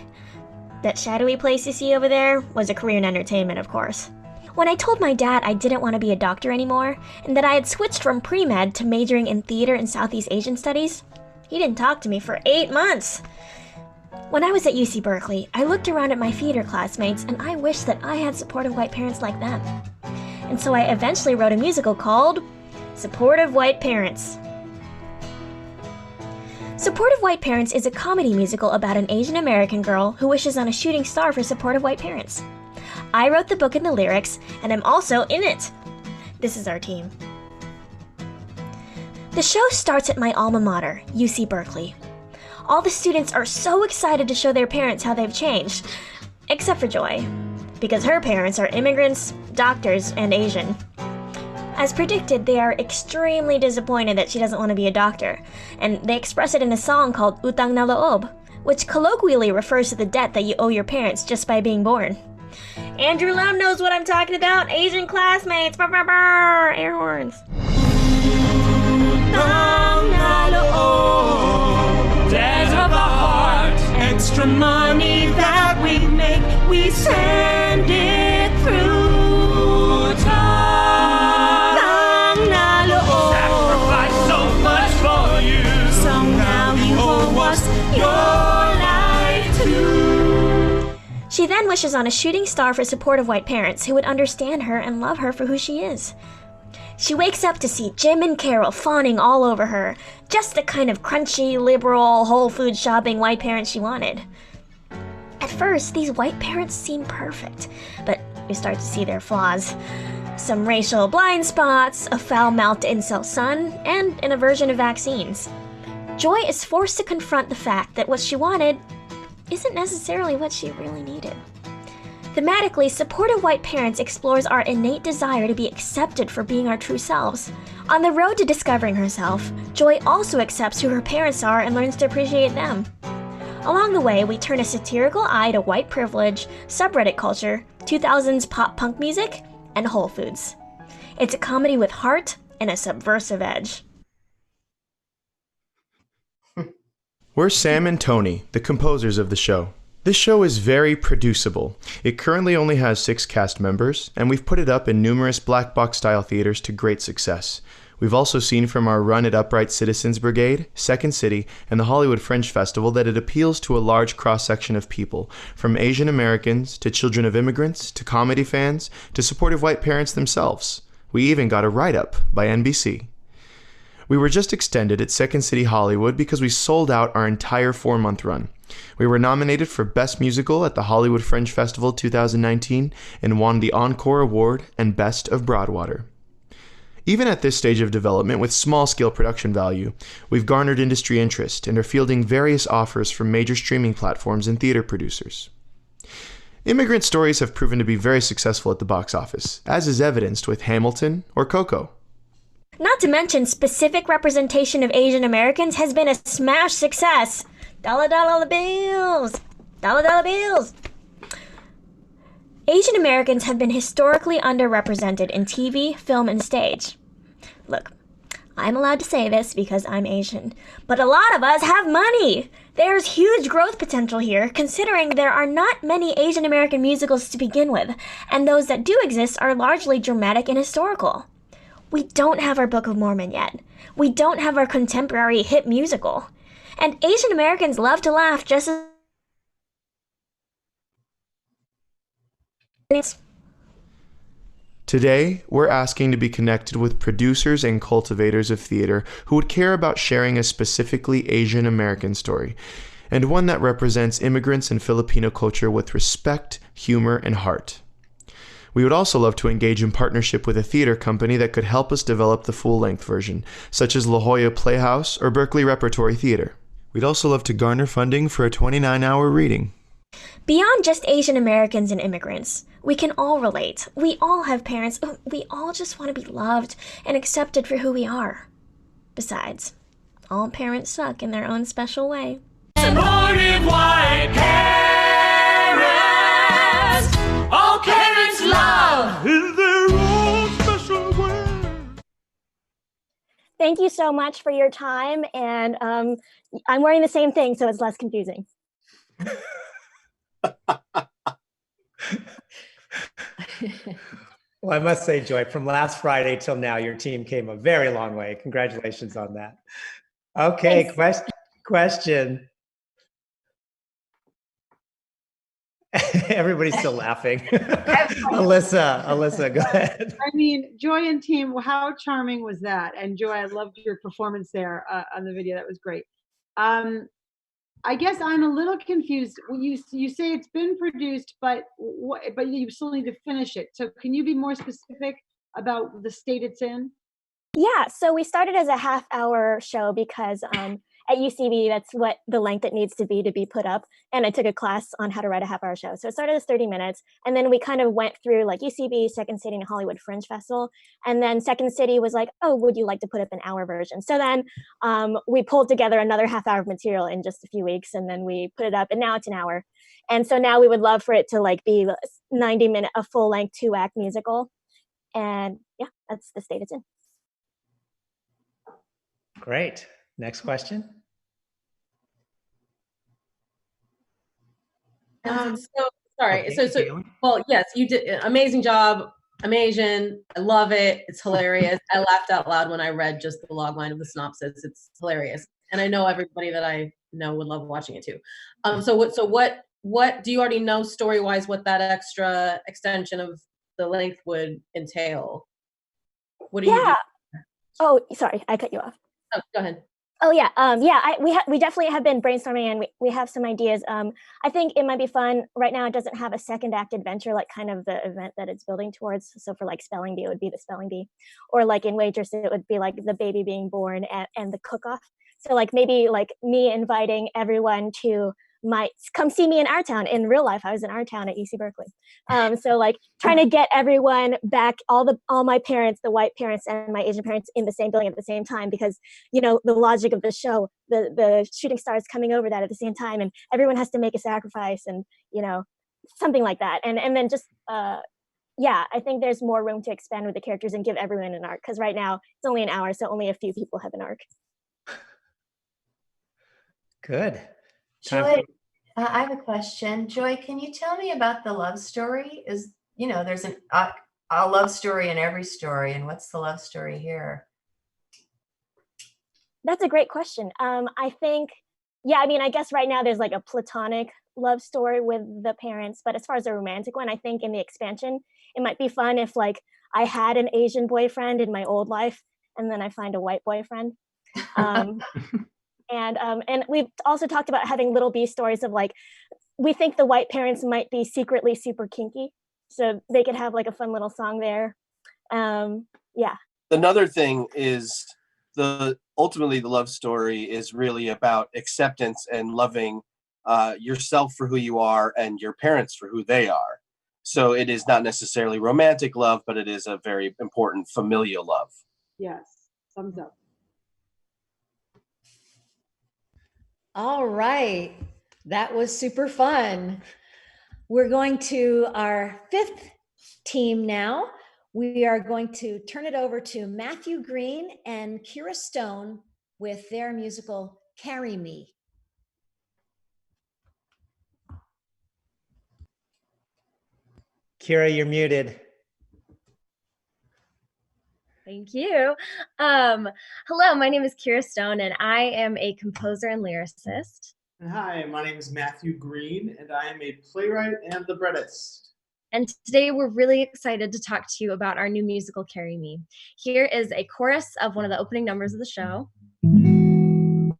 That shadowy place you see over there was a career in entertainment, of course. When I told my dad I didn't want to be a doctor anymore, and that I had switched from pre-med to majoring in theater and Southeast Asian studies, he didn't talk to me for 8 months. When I was at UC Berkeley, I looked around at my theater classmates and I wished that I had supportive white parents like them. And so I eventually wrote a musical called Supportive White Parents. Supportive White Parents is a comedy musical about an Asian American girl who wishes on a shooting star for supportive white parents. I wrote the book and the lyrics, and I'm also in it. This is our team. The show starts at my alma mater, UC Berkeley. All the students are so excited to show their parents how they've changed, except for Joy, because her parents are immigrants, doctors, and Asian. As predicted, they are extremely disappointed that she doesn't want to be a doctor, and they express it in a song called Utang na Loob, which colloquially refers to the debt that you owe your parents just by being born. Andrew Lum knows what I'm talking about. Asian classmates. Brr, brr, brr. Air horns. Debt of the heart, extra money that we make, we send it through time. Sacrifice so much for you, so now you owe us your life too. She then wishes on a shooting star for supportive white parents who would understand her and love her for who she is. She wakes up to see Jim and Carol fawning all over her, just the kind of crunchy, liberal, Whole Foods shopping white parents she wanted. At first, these white parents seem perfect, but we start to see their flaws. Some racial blind spots, a foul-mouthed incel son, and an aversion to vaccines. Joy is forced to confront the fact that what she wanted isn't necessarily what she really needed. Thematically, Supportive White Parents explores our innate desire to be accepted for being our true selves. On the road to discovering herself, Joy also accepts who her parents are and learns to appreciate them. Along the way, we turn a satirical eye to white privilege, subreddit culture, 2000s pop punk music, and Whole Foods. It's a comedy with heart and a subversive edge. We're Sam and Tony, the composers of the show. This show is very producible. It currently only has 6 cast members, and we've put it up in numerous black box style theaters to great success. We've also seen from our run at Upright Citizens Brigade, Second City, and the Hollywood Fringe Festival that it appeals to a large cross-section of people, from Asian Americans to children of immigrants to comedy fans to supportive white parents themselves. We even got a write-up by NBC. We were just extended at Second City Hollywood because we sold out our entire 4-month run. We were nominated for Best Musical at the Hollywood Fringe Festival 2019 and won the Encore Award and Best of Broadwater. Even at this stage of development with small-scale production value, we've garnered industry interest and are fielding various offers from major streaming platforms and theater producers. Immigrant stories have proven to be very successful at the box office, as is evidenced with Hamilton or Coco. Not to mention, specific representation of Asian Americans has been a smash success. Dollar dollar bills! Dollar dollar bills! Asian Americans have been historically underrepresented in TV, film, and stage. Look, I'm allowed to say this because I'm Asian, but a lot of us have money! There's huge growth potential here, considering there are not many Asian American musicals to begin with, and those that do exist are largely dramatic and historical. We don't have our Book of Mormon yet. We don't have our contemporary hit musical. And Asian Americans love to laugh just as... Today, we're asking to be connected with producers and cultivators of theater who would care about sharing a specifically Asian American story, and one that represents immigrants and Filipino culture with respect, humor, and heart. We would also love to engage in partnership with a theater company that could help us develop the full-length version, such as La Jolla Playhouse or Berkeley Repertory Theater. We'd also love to garner funding for a 29-hour reading. Beyond just Asian Americans and immigrants, we can all relate. We all have parents. We all just want to be loved and accepted for who we are. Besides, all parents suck in their own special way. Supportive white parents. All parents love in their own special way. Thank you so much for your time, and I'm wearing the same thing, so it's less confusing. Well, I must say, Joy, from last Friday till now, your team came a very long way. Congratulations on that. Okay, question. Everybody's still laughing. Alyssa, go ahead. I mean, Joy and team, how charming was that? And Joy, I loved your performance there on the video. That was great. I guess I'm a little confused. You say it's been produced, but you still need to finish it. So can you be more specific about the state it's in? Yeah, so we started as a half-hour show because at UCB, that's what the length it needs to be put up. And I took a class on how to write a half-hour show. So it started as 30 minutes. And then we kind of went through like UCB, Second City, and Hollywood Fringe Festival. And then Second City was like, oh, would you like to put up an hour version? So then we pulled together another half-hour of material in just a few weeks. And then we put it up, and now it's an hour. And so now we would love for it to like be 90-minute, a full-length 2-act musical. And yeah, that's the state it's in. Great. Next question. So well, yes, you did amazing job. I'm Asian. I love it. It's hilarious. I laughed out loud when I read just the log line of the synopsis. It's hilarious, and I know everybody that I know would love watching it too. So what do you already know story wise? What that extra extension of the length would entail? What do you do? Oh, sorry, I cut you off. Oh, go ahead. Oh yeah, we definitely have been brainstorming, and we have some ideas. I think it might be fun. Right now, it doesn't have a second act adventure, like kind of the event that it's building towards. So for like Spelling Bee, it would be the Spelling Bee, or like in Waitress, it would be like the baby being born and the cook-off. So like maybe like me inviting everyone to might come see me in our town. In real life, I was in our town at UC Berkeley. So like trying to get everyone back, all my parents, the white parents and my Asian parents in the same building at the same time, because, you know, the logic of the show, the shooting stars coming over that at the same time, and everyone has to make a sacrifice, and, you know, something like that. And then just, yeah, I think there's more room to expand with the characters and give everyone an arc, because right now it's only an hour, so only a few people have an arc. Good. Joy, I have a question. Joy, can you tell me about the love story? You know, there's a love story in every story, and what's the love story here? That's a great question. I think, yeah, I mean, I guess right now there's like a platonic love story with the parents, but as far as a romantic one, I think in the expansion, it might be fun if like I had an Asian boyfriend in my old life, and then I find a white boyfriend. And we've also talked about having little B stories of like, we think the white parents might be secretly super kinky, so they could have like a fun little song there. Yeah. Another thing is ultimately the love story is really about acceptance and loving yourself for who you are and your parents for who they are. So it is not necessarily romantic love, but it is a very important familial love. Yes, thumbs up. All right, that was super fun. We're going to our fifth team now. We are going to turn it over to Matthew Green and Kira Stone with their musical Karimi. Kira, you're muted. Thank you. Hello, my name is Kira Stone, and I am a composer and lyricist. And hi, my name is Matthew Green, and I am a playwright and librettist. And today we're really excited to talk to you about our new musical, Karimi. Here is a chorus of one of the opening numbers of the show. When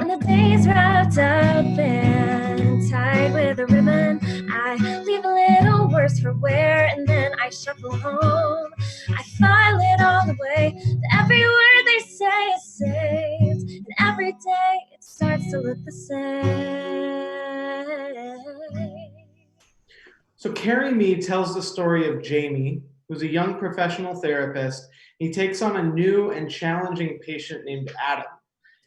the day's wrapped up and tied with a ribbon, I leave a little worse for wear, and then I shuffle home. I file it all away. Every word they say is saved, and every day it starts to look the same. So Karimi tells the story of Jamie, who's a young professional therapist. He takes on a new and challenging patient named Adam.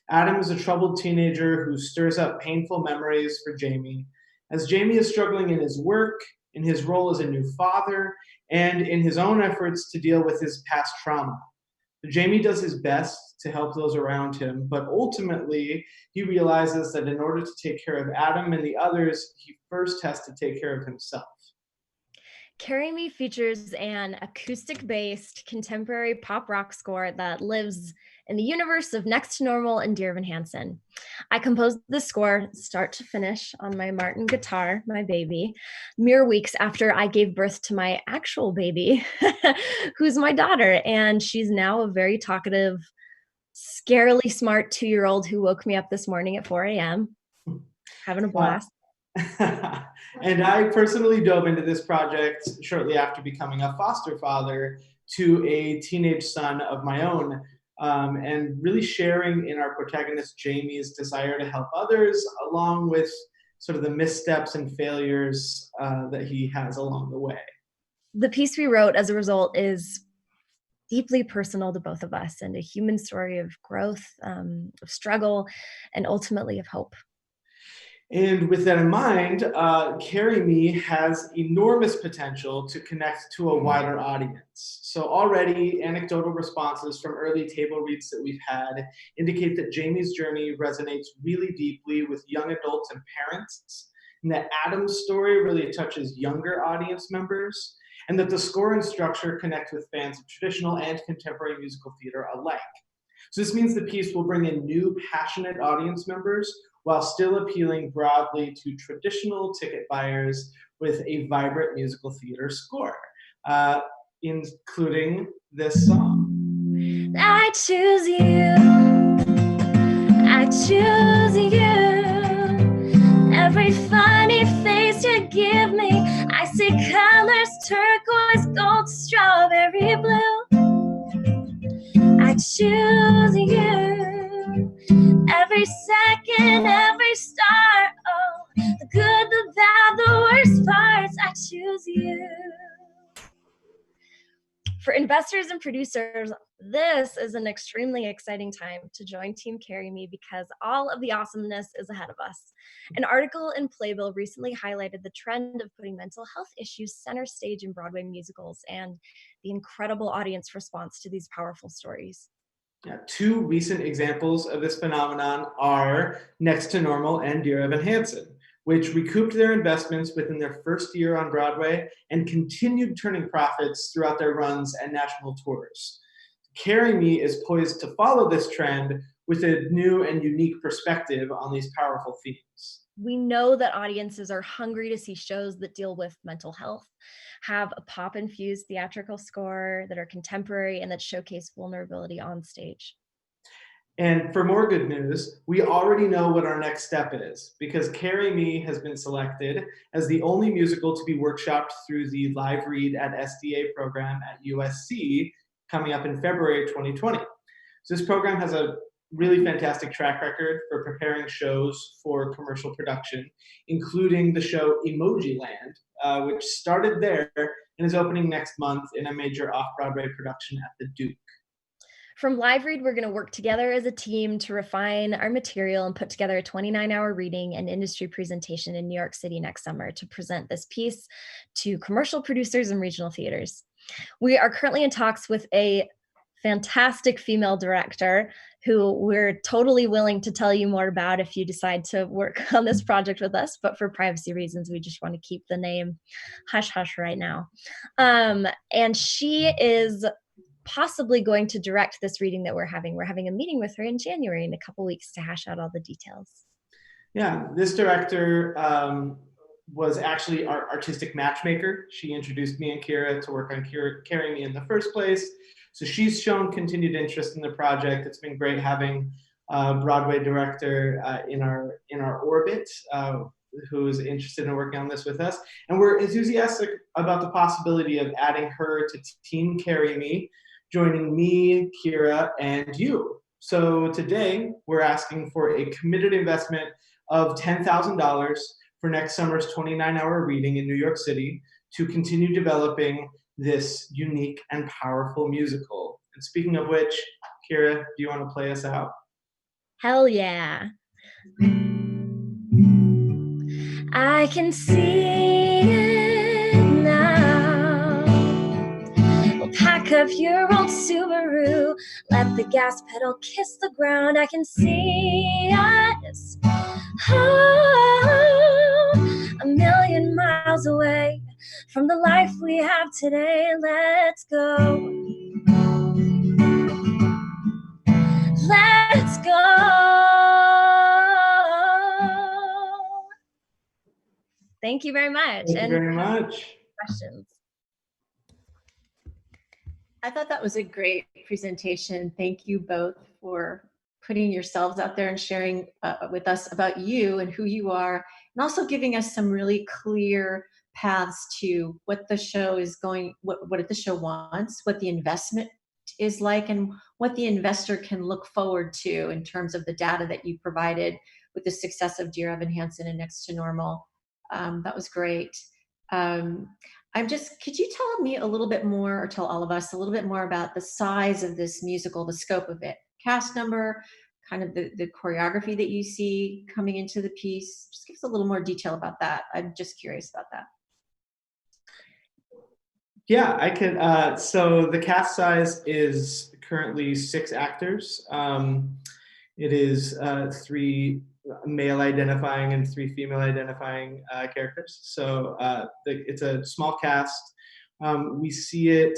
Adam is a troubled teenager who stirs up painful memories for Jamie. As Jamie is struggling in his work, in his role as a new father, and in his own efforts to deal with his past trauma. Jamie does his best to help those around him, but ultimately he realizes that in order to take care of Adam and the others, he first has to take care of himself. Karimi features an acoustic-based contemporary pop rock score that lives in the universe of Next to Normal and Dear Evan Hansen. I composed the score start to finish on my Martin guitar, my baby, mere weeks after I gave birth to my actual baby, who's my daughter, and she's now a very talkative, scarily smart 2-year-old who woke me up this morning at 4 a.m. Having a blast. And I personally dove into this project shortly after becoming a foster father to a teenage son of my own, and really sharing in our protagonist Jamie's desire to help others, along with sort of the missteps and failures that he has along the way. The piece we wrote as a result is deeply personal to both of us, and a human story of growth, of struggle, and ultimately of hope. And with that in mind, Karimi has enormous potential to connect to a wider audience. So already anecdotal responses from early table reads that we've had indicate that Jamie's journey resonates really deeply with young adults and parents, and that Adam's story really touches younger audience members, and that the score and structure connect with fans of traditional and contemporary musical theater alike. So this means the piece will bring in new, passionate audience members while still appealing broadly to traditional ticket buyers with a vibrant musical theater score, including this song. I choose you, I choose you. Every funny face you give me, I see colors, turquoise, gold, strawberry blue. I choose you. Every second, every star For investors and producers, this is an extremely exciting time to join Team Karimi because all of the awesomeness is ahead of us. An article in Playbill recently highlighted the trend of putting mental health issues center stage in Broadway musicals and the incredible audience response to these powerful stories. Yeah, two recent examples of this phenomenon are Next to Normal and Dear Evan Hansen, which recouped their investments within their first year on Broadway and continued turning profits throughout their runs and national tours. Karimi is poised to follow this trend with a new and unique perspective on these powerful themes. We know that audiences are hungry to see shows that deal with mental health, have a pop-infused theatrical score, that are contemporary, and that showcase vulnerability on stage. And for more good news, we already know what our next step is because Karimi has been selected as the only musical to be workshopped through the Live Read at SDA program at USC coming up in February 2020. So this program has a really fantastic track record for preparing shows for commercial production, including the show Emoji Land, which started there and is opening next month in a major off-Broadway production at the Duke. From Live Read, we're going to work together as a team to refine our material and put together a 29-hour reading and industry presentation in New York City next summer to present this piece to commercial producers and regional theaters. We are currently in talks with a fantastic female director who we're totally willing to tell you more about if you decide to work on this project with us, but for privacy reasons, we just want to keep the name hush-hush right now. And she is possibly going to direct this reading that we're having. We're having a meeting with her in January in a couple weeks to hash out all the details. Yeah, this director was actually our artistic matchmaker. She introduced me and Kira to work on Karimi in the first place. So she's shown continued interest in the project. It's been great having a Broadway director in our orbit who's interested in working on this with us. And we're enthusiastic about the possibility of adding her to Team Karimi, joining me, Kira, and you. So today, we're asking for a committed investment of $10,000 for next summer's 29-hour reading in New York City to continue developing this unique and powerful musical. And speaking of which, Kira, do you want to play us out? Hell yeah. I can see it now. Well, pack up your old Subaru, let the gas pedal kiss the ground. I can see us a million miles away from the life we have today. Let's go. Let's go. Thank you very much. Thank you very much. Questions? I thought that was a great presentation. Thank you both for putting yourselves out there and sharing with us about you and who you are, and also giving us some really clear paths to what the show is going, what the show wants, what the investment is like, and what the investor can look forward to in terms of the data that you provided with the success of Dear Evan Hansen and Next to Normal. That was great. Could you tell me a little bit more, or tell all of us a little bit more about the size of this musical, the scope of it, cast number, kind of the choreography that you see coming into the piece? Just give us a little more detail about that. I'm just curious about that. Yeah, I can. So the cast size is currently 6 actors. It is 3 male identifying and 3 female identifying characters. So it's a small cast. We see it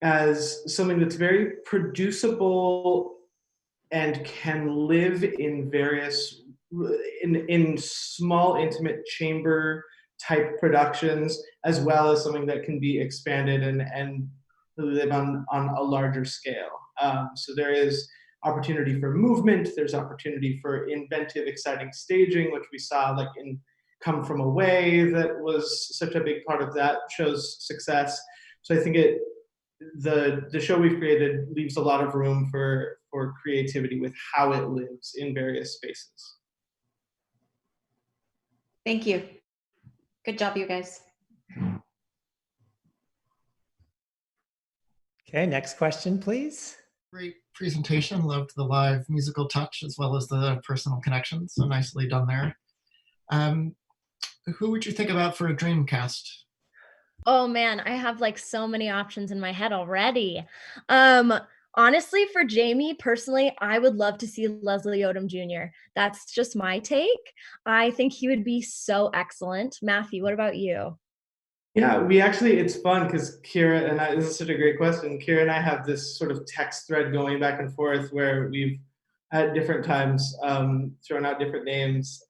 as something that's very producible and can live in various, in small, intimate chamber type productions, as well as something that can be expanded and live on a larger scale. So there is opportunity for movement, there's opportunity for inventive, exciting staging, which we saw like in Come From Away, that was such a big part of that show's success. So I think the show we've created leaves a lot of room for creativity with how it lives in various spaces. Thank you. Good job, you guys. Okay, next question, please. Great presentation. Loved the live musical touch as well as the personal connection. So nicely done there. Who would you think about for a dream cast? Oh man, I have like so many options in my head already. Honestly, for Jamie personally, I would love to see Leslie Odom Jr. That's just my take. I think he would be so excellent. Matthew, what about you? Yeah, we actually, it's fun because Kira and I, this is such a great question. Kira and I have this sort of text thread going back and forth where we've at different times thrown out different names.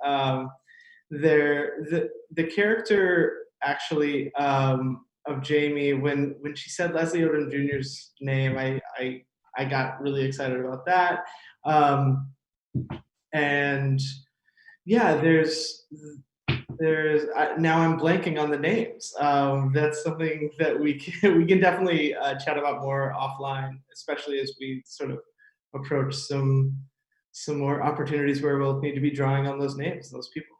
The character actually of Jamie, when she said Leslie Odom Jr.'s name, I got really excited about that. And yeah, there's now I'm blanking on the names. That's something that we can definitely chat about more offline, especially as we sort of approach some more opportunities where we'll need to be drawing on those names, those people.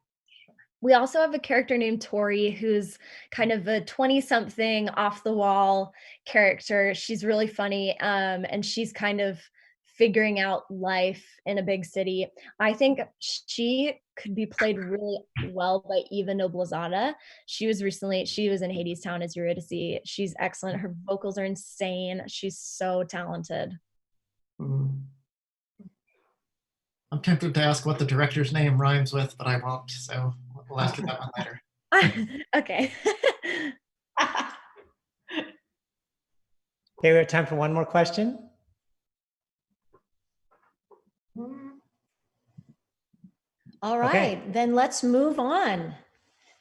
We also have a character named Tori who's kind of a 20-something off-the-wall character. She's really funny, and she's kind of figuring out life in a big city. I think she could be played really well by Eva Noblezada. She was in Hadestown, as you were to see. She's excellent. Her vocals are insane. She's so talented. I'm tempted to ask what the director's name rhymes with, but I won't, so we'll ask you that one later. Okay. Okay, we have time for one more question. All right, then let's move on.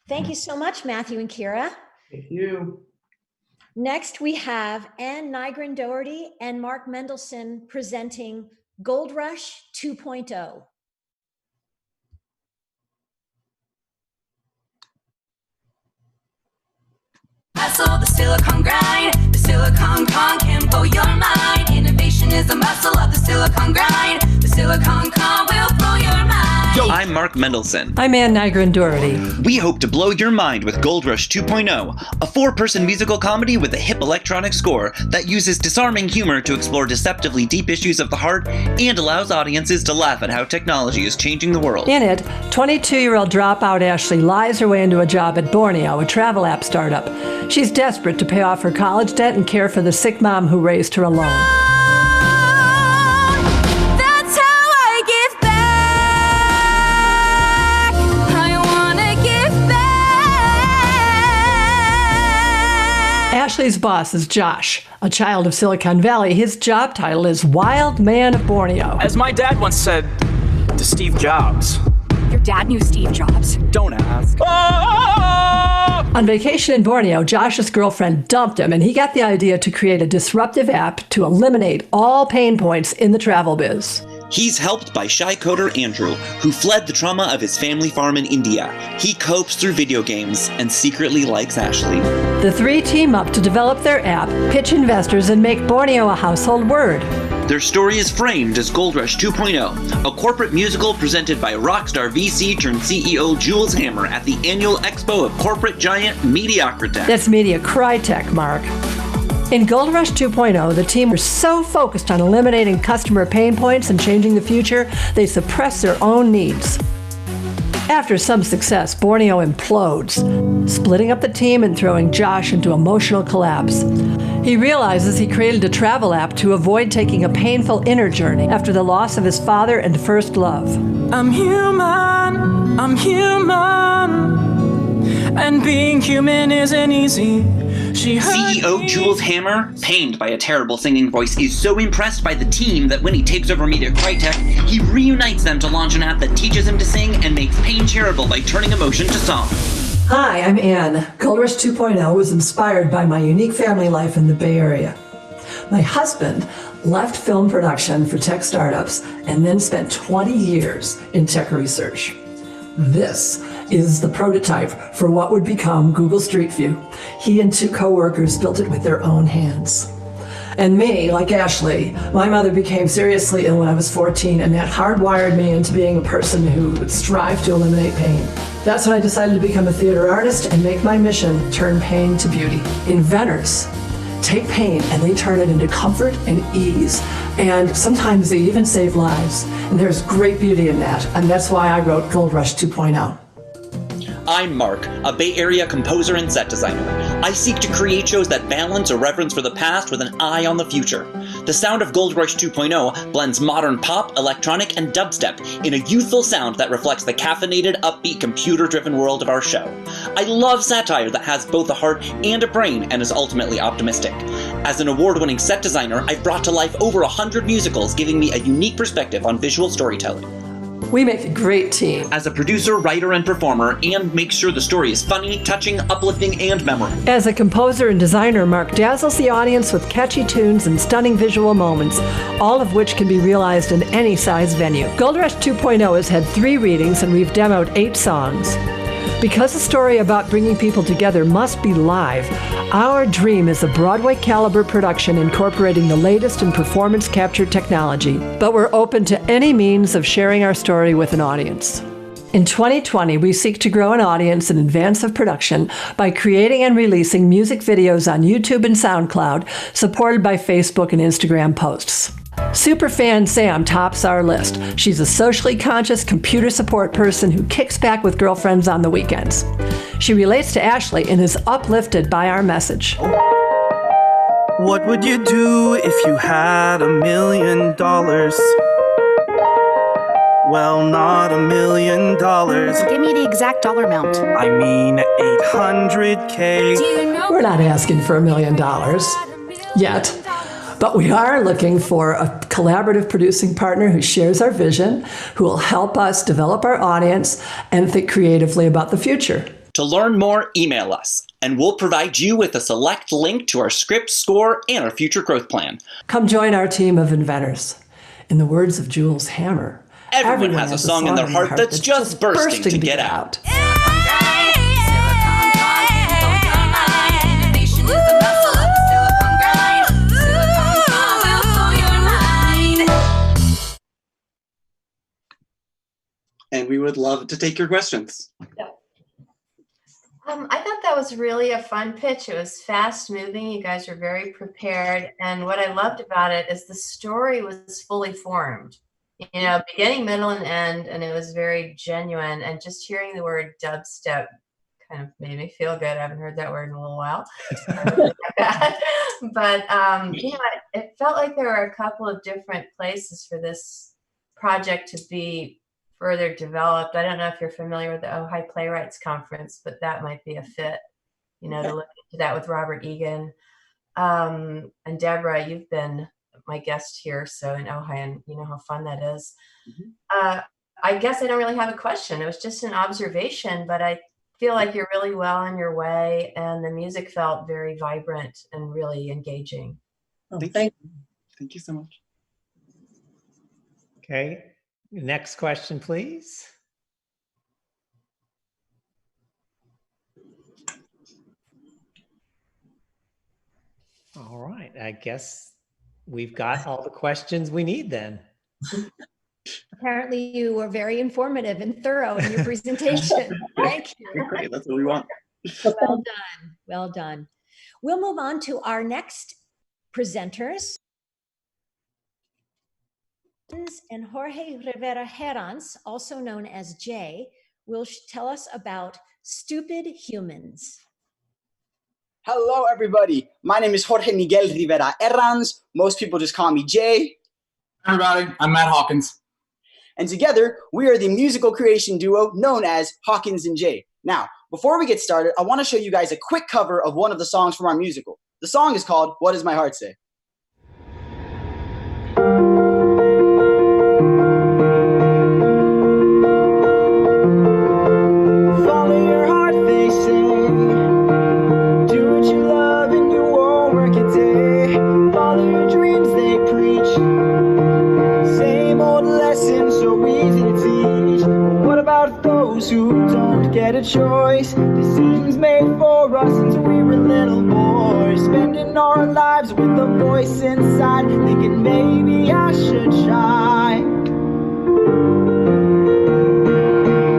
Thank you so much, Matthew and Kira. Thank you. Next, we have Ann Nygren Doherty and Mark Mendelson presenting Goldrush 2.0. Hustle, the silicon grind, the silicon con can blow your mind. Innovation is the muscle of the silicon grind. The silicon con will blow your mind. I'm Mark Mendelson. I'm Ann Nygren Doherty. We hope to blow your mind with Goldrush 2.0, a 4-person musical comedy with a hip electronic score that uses disarming humor to explore deceptively deep issues of the heart and allows audiences to laugh at how technology is changing the world. In it, 22-year-old dropout Ashley lies her way into a job at Borneo, a travel app startup. She's desperate to pay off her college debt and care for the sick mom who raised her alone. Ashley's boss is Josh, a child of Silicon Valley. His job title is Wild Man of Borneo. As my dad once said to Steve Jobs. Your dad knew Steve Jobs? Don't ask. On vacation in Borneo, Josh's girlfriend dumped him, and he got the idea to create a disruptive app to eliminate all pain points in the travel biz. He's helped by shy coder Andrew, who fled the trauma of his family farm in India. He copes through video games and secretly likes Ashley. The three team up to develop their app, pitch investors, and make Borneo a household word. Their story is framed as Goldrush 2.0, a corporate musical presented by rockstar VC turned CEO Jules Hammer at the annual expo of corporate giant Mediocritech. That's Mediacritech, Mark. In Goldrush 2.0, the team were so focused on eliminating customer pain points and changing the future, they suppress their own needs. After some success, Borneo implodes, splitting up the team and throwing Josh into emotional collapse. He realizes he created a travel app to avoid taking a painful inner journey after the loss of his father and first love. I'm human, and being human isn't easy. CEO Jules Hammer, pained by a terrible singing voice, is so impressed by the team that when he takes over Mediacritech, he reunites them to launch an app that teaches him to sing and makes pain shareable by turning emotion to song. Hi, I'm Ann. Goldrush 2.0 was inspired by my unique family life in the Bay Area. My husband left film production for tech startups and then spent 20 years in tech research. This is the prototype for what would become Google Street View. He and 2 coworkers built it with their own hands. And me, like Ashley, my mother became seriously ill when I was 14, and that hardwired me into being a person who would strive to eliminate pain. That's when I decided to become a theater artist and make my mission turn pain to beauty. Inventors take pain and they turn it into comfort and ease. And sometimes they even save lives. And there's great beauty in that. And that's why I wrote Goldrush 2.0. I'm Mark, a Bay Area composer and set designer. I seek to create shows that balance a reverence for the past with an eye on the future. The sound of Goldrush 2.0 blends modern pop, electronic, and dubstep in a youthful sound that reflects the caffeinated, upbeat, computer-driven world of our show. I love satire that has both a heart and a brain and is ultimately optimistic. As an award-winning set designer, I've brought to life over 100 musicals, giving me a unique perspective on visual storytelling. We make a great team. As a producer, writer, and performer, and make sure the story is funny, touching, uplifting, and memorable. As a composer and designer, Mark dazzles the audience with catchy tunes and stunning visual moments, all of which can be realized in any size venue. Goldrush 2.0 has had 3 readings and we've demoed 8 songs. Because a story about bringing people together must be live, our dream is a Broadway caliber production incorporating the latest in performance capture technology. But we're open to any means of sharing our story with an audience. In 2020, we seek to grow an audience in advance of production by creating and releasing music videos on YouTube and SoundCloud, supported by Facebook and Instagram posts. Superfan Sam tops our list. She's a socially conscious computer support person who kicks back with girlfriends on the weekends. She relates to Ashley and is uplifted by our message. What would you do if you had $1 million? Well, not $1 million. Give me the exact dollar amount. I mean 800K. We're not asking for $1 million yet. But we are looking for a collaborative producing partner who shares our vision, who will help us develop our audience and think creatively about the future. To learn more, email us, and we'll provide you with a select link to our script, score, and our future growth plan. Come join our team of inventors. In the words of Jules Hammer, everyone has a song in their heart that's just bursting to get out. And we would love to take your questions. I thought that was really a fun pitch. It was fast moving. You guys were very prepared. And what I loved about it is the story was fully formed, you know, beginning, middle, and end. And it was very genuine. And just hearing the word dubstep kind of made me feel good. I haven't heard that word in a little while. But, you know, it felt like there were a couple of different places for this project to be further developed. I don't know if you're familiar with the Ojai Playwrights Conference, but that might be a fit, you know, to look into that with Robert Egan. And Deborah, you've been my guest here, so in Ojai, and you know how fun that is. Mm-hmm. I guess I don't really have a question. It was just an observation, but I feel like you're really well on your way, and the music felt very vibrant and really engaging. Oh, thank you. Thank you so much. Okay. Next question, please. All right, I guess we've got all the questions we need then. Apparently you were very informative and thorough in your presentation. Thank you. Great, that's what we want. Well done, well done. We'll move on to our next presenters. And Jorge Rivera Herans, also known as Jay, will tell us about Stupid Humans. Hello, everybody. My name is Jorge Miguel Rivera Herans. Most people just call me Jay. Hi, everybody. I'm Matt Hawkins. And together, we are the musical creation duo known as Hawkins and Jay. Now, before we get started, I want to show you guys a quick cover of one of the songs from our musical. The song is called What Does My Heart Say? Who don't get a choice. Decisions made for us since we were little boys, spending our lives with a voice inside, thinking maybe I should try.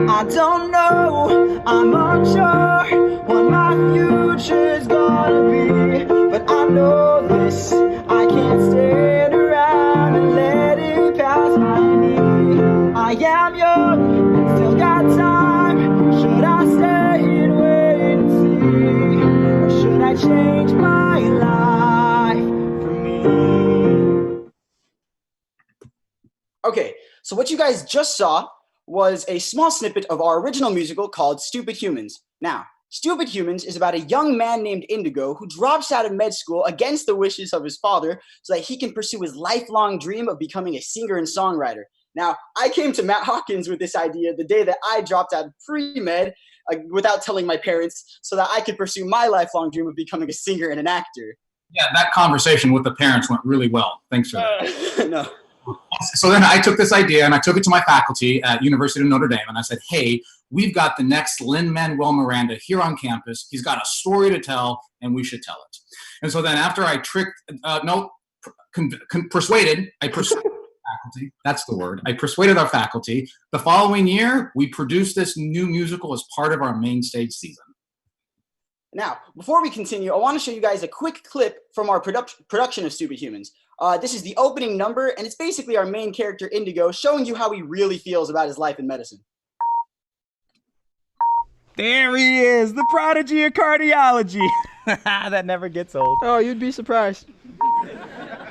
I don't know, I'm unsure what my future's gonna be, but I'm know this. I can't stand around and let it pass by me. I am young, still got time. Should I stay and wait and see? Or should I change my life for me? Okay, so what you guys just saw was a small snippet of our original musical called Stupid Humans. Now, Stupid Humans is about a young man named Indigo who drops out of med school against the wishes of his father so that he can pursue his lifelong dream of becoming a singer and songwriter. Now, I came to Matt Hawkins with this idea the day that I dropped out of pre-med without telling my parents so that I could pursue my lifelong dream of becoming a singer and an actor. Yeah, that conversation with the parents went really well. Thanks for that. No. So then I took this idea and I took it to my faculty at University of Notre Dame and I said, hey, we've got the next Lin-Manuel Miranda here on campus. He's got a story to tell and we should tell it. And so then after I persuaded faculty, that's the word. I persuaded our faculty. The following year, we produced this new musical as part of our main stage season. Now, before we continue, I want to show you guys a quick clip from our production of Stupid Humans. This is the opening number, and it's basically our main character, Indigo, showing you how he really feels about his life in medicine. There he is, the prodigy of cardiology. That never gets old. Oh, you'd be surprised.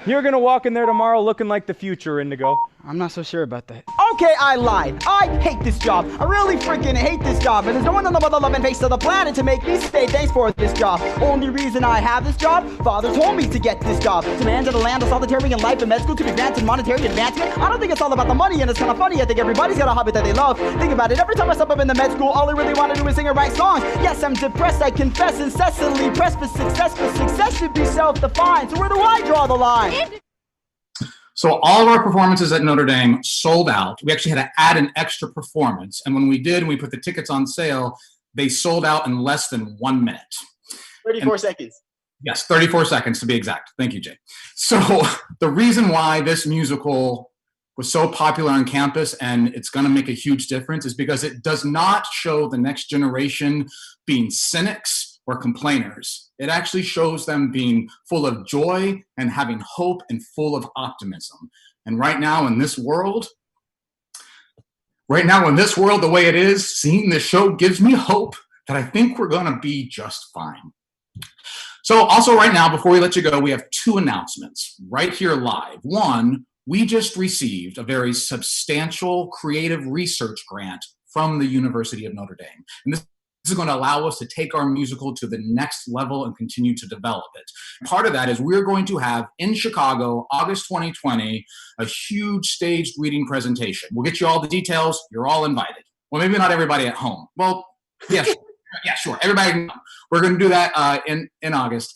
You're gonna walk in there tomorrow looking like the future, Indigo. I'm not so sure about that. Okay, I lied. I hate this job. I really freaking hate this job. And there's no one on the mother loving face of the planet to make me say thanks for this job. Only reason I have this job, father told me to get this job. Demands of the land of solitary and life in med school to be granted monetary advancement. I don't think it's all about the money, and it's kind of funny. I think everybody's got a hobby that they love. Think about it. Every time I step up in the med school, all I really want to do is sing and write songs. Yes, I'm depressed. I confess, incessantly pressed for success. But success should be self-defined. So where do I draw the line? So all of our performances at Notre Dame sold out. We actually had to add an extra performance. And when we did, and we put the tickets on sale, they sold out in less than 1 minute. 34 seconds. Yes, 34 seconds to be exact. Thank you, Jay. So the reason why this musical was so popular on campus and it's going to make a huge difference is because it does not show the next generation being cynics or complainers. It actually shows them being full of joy and having hope and full of optimism. And right now in this world, the way it is, seeing this show gives me hope that I think we're gonna be just fine. So also right now, before we let you go, we have 2 announcements right here live. One, we just received a very substantial creative research grant from the University of Notre Dame. And this is going to allow us to take our musical to the next level and continue to develop it. Part of that is we're going to have in Chicago, August 2020, a huge staged reading presentation. We'll get you all the details. You're all invited. Well, maybe not everybody at home. Well, yeah, sure. Yeah, sure. Everybody, we're going to do that in August.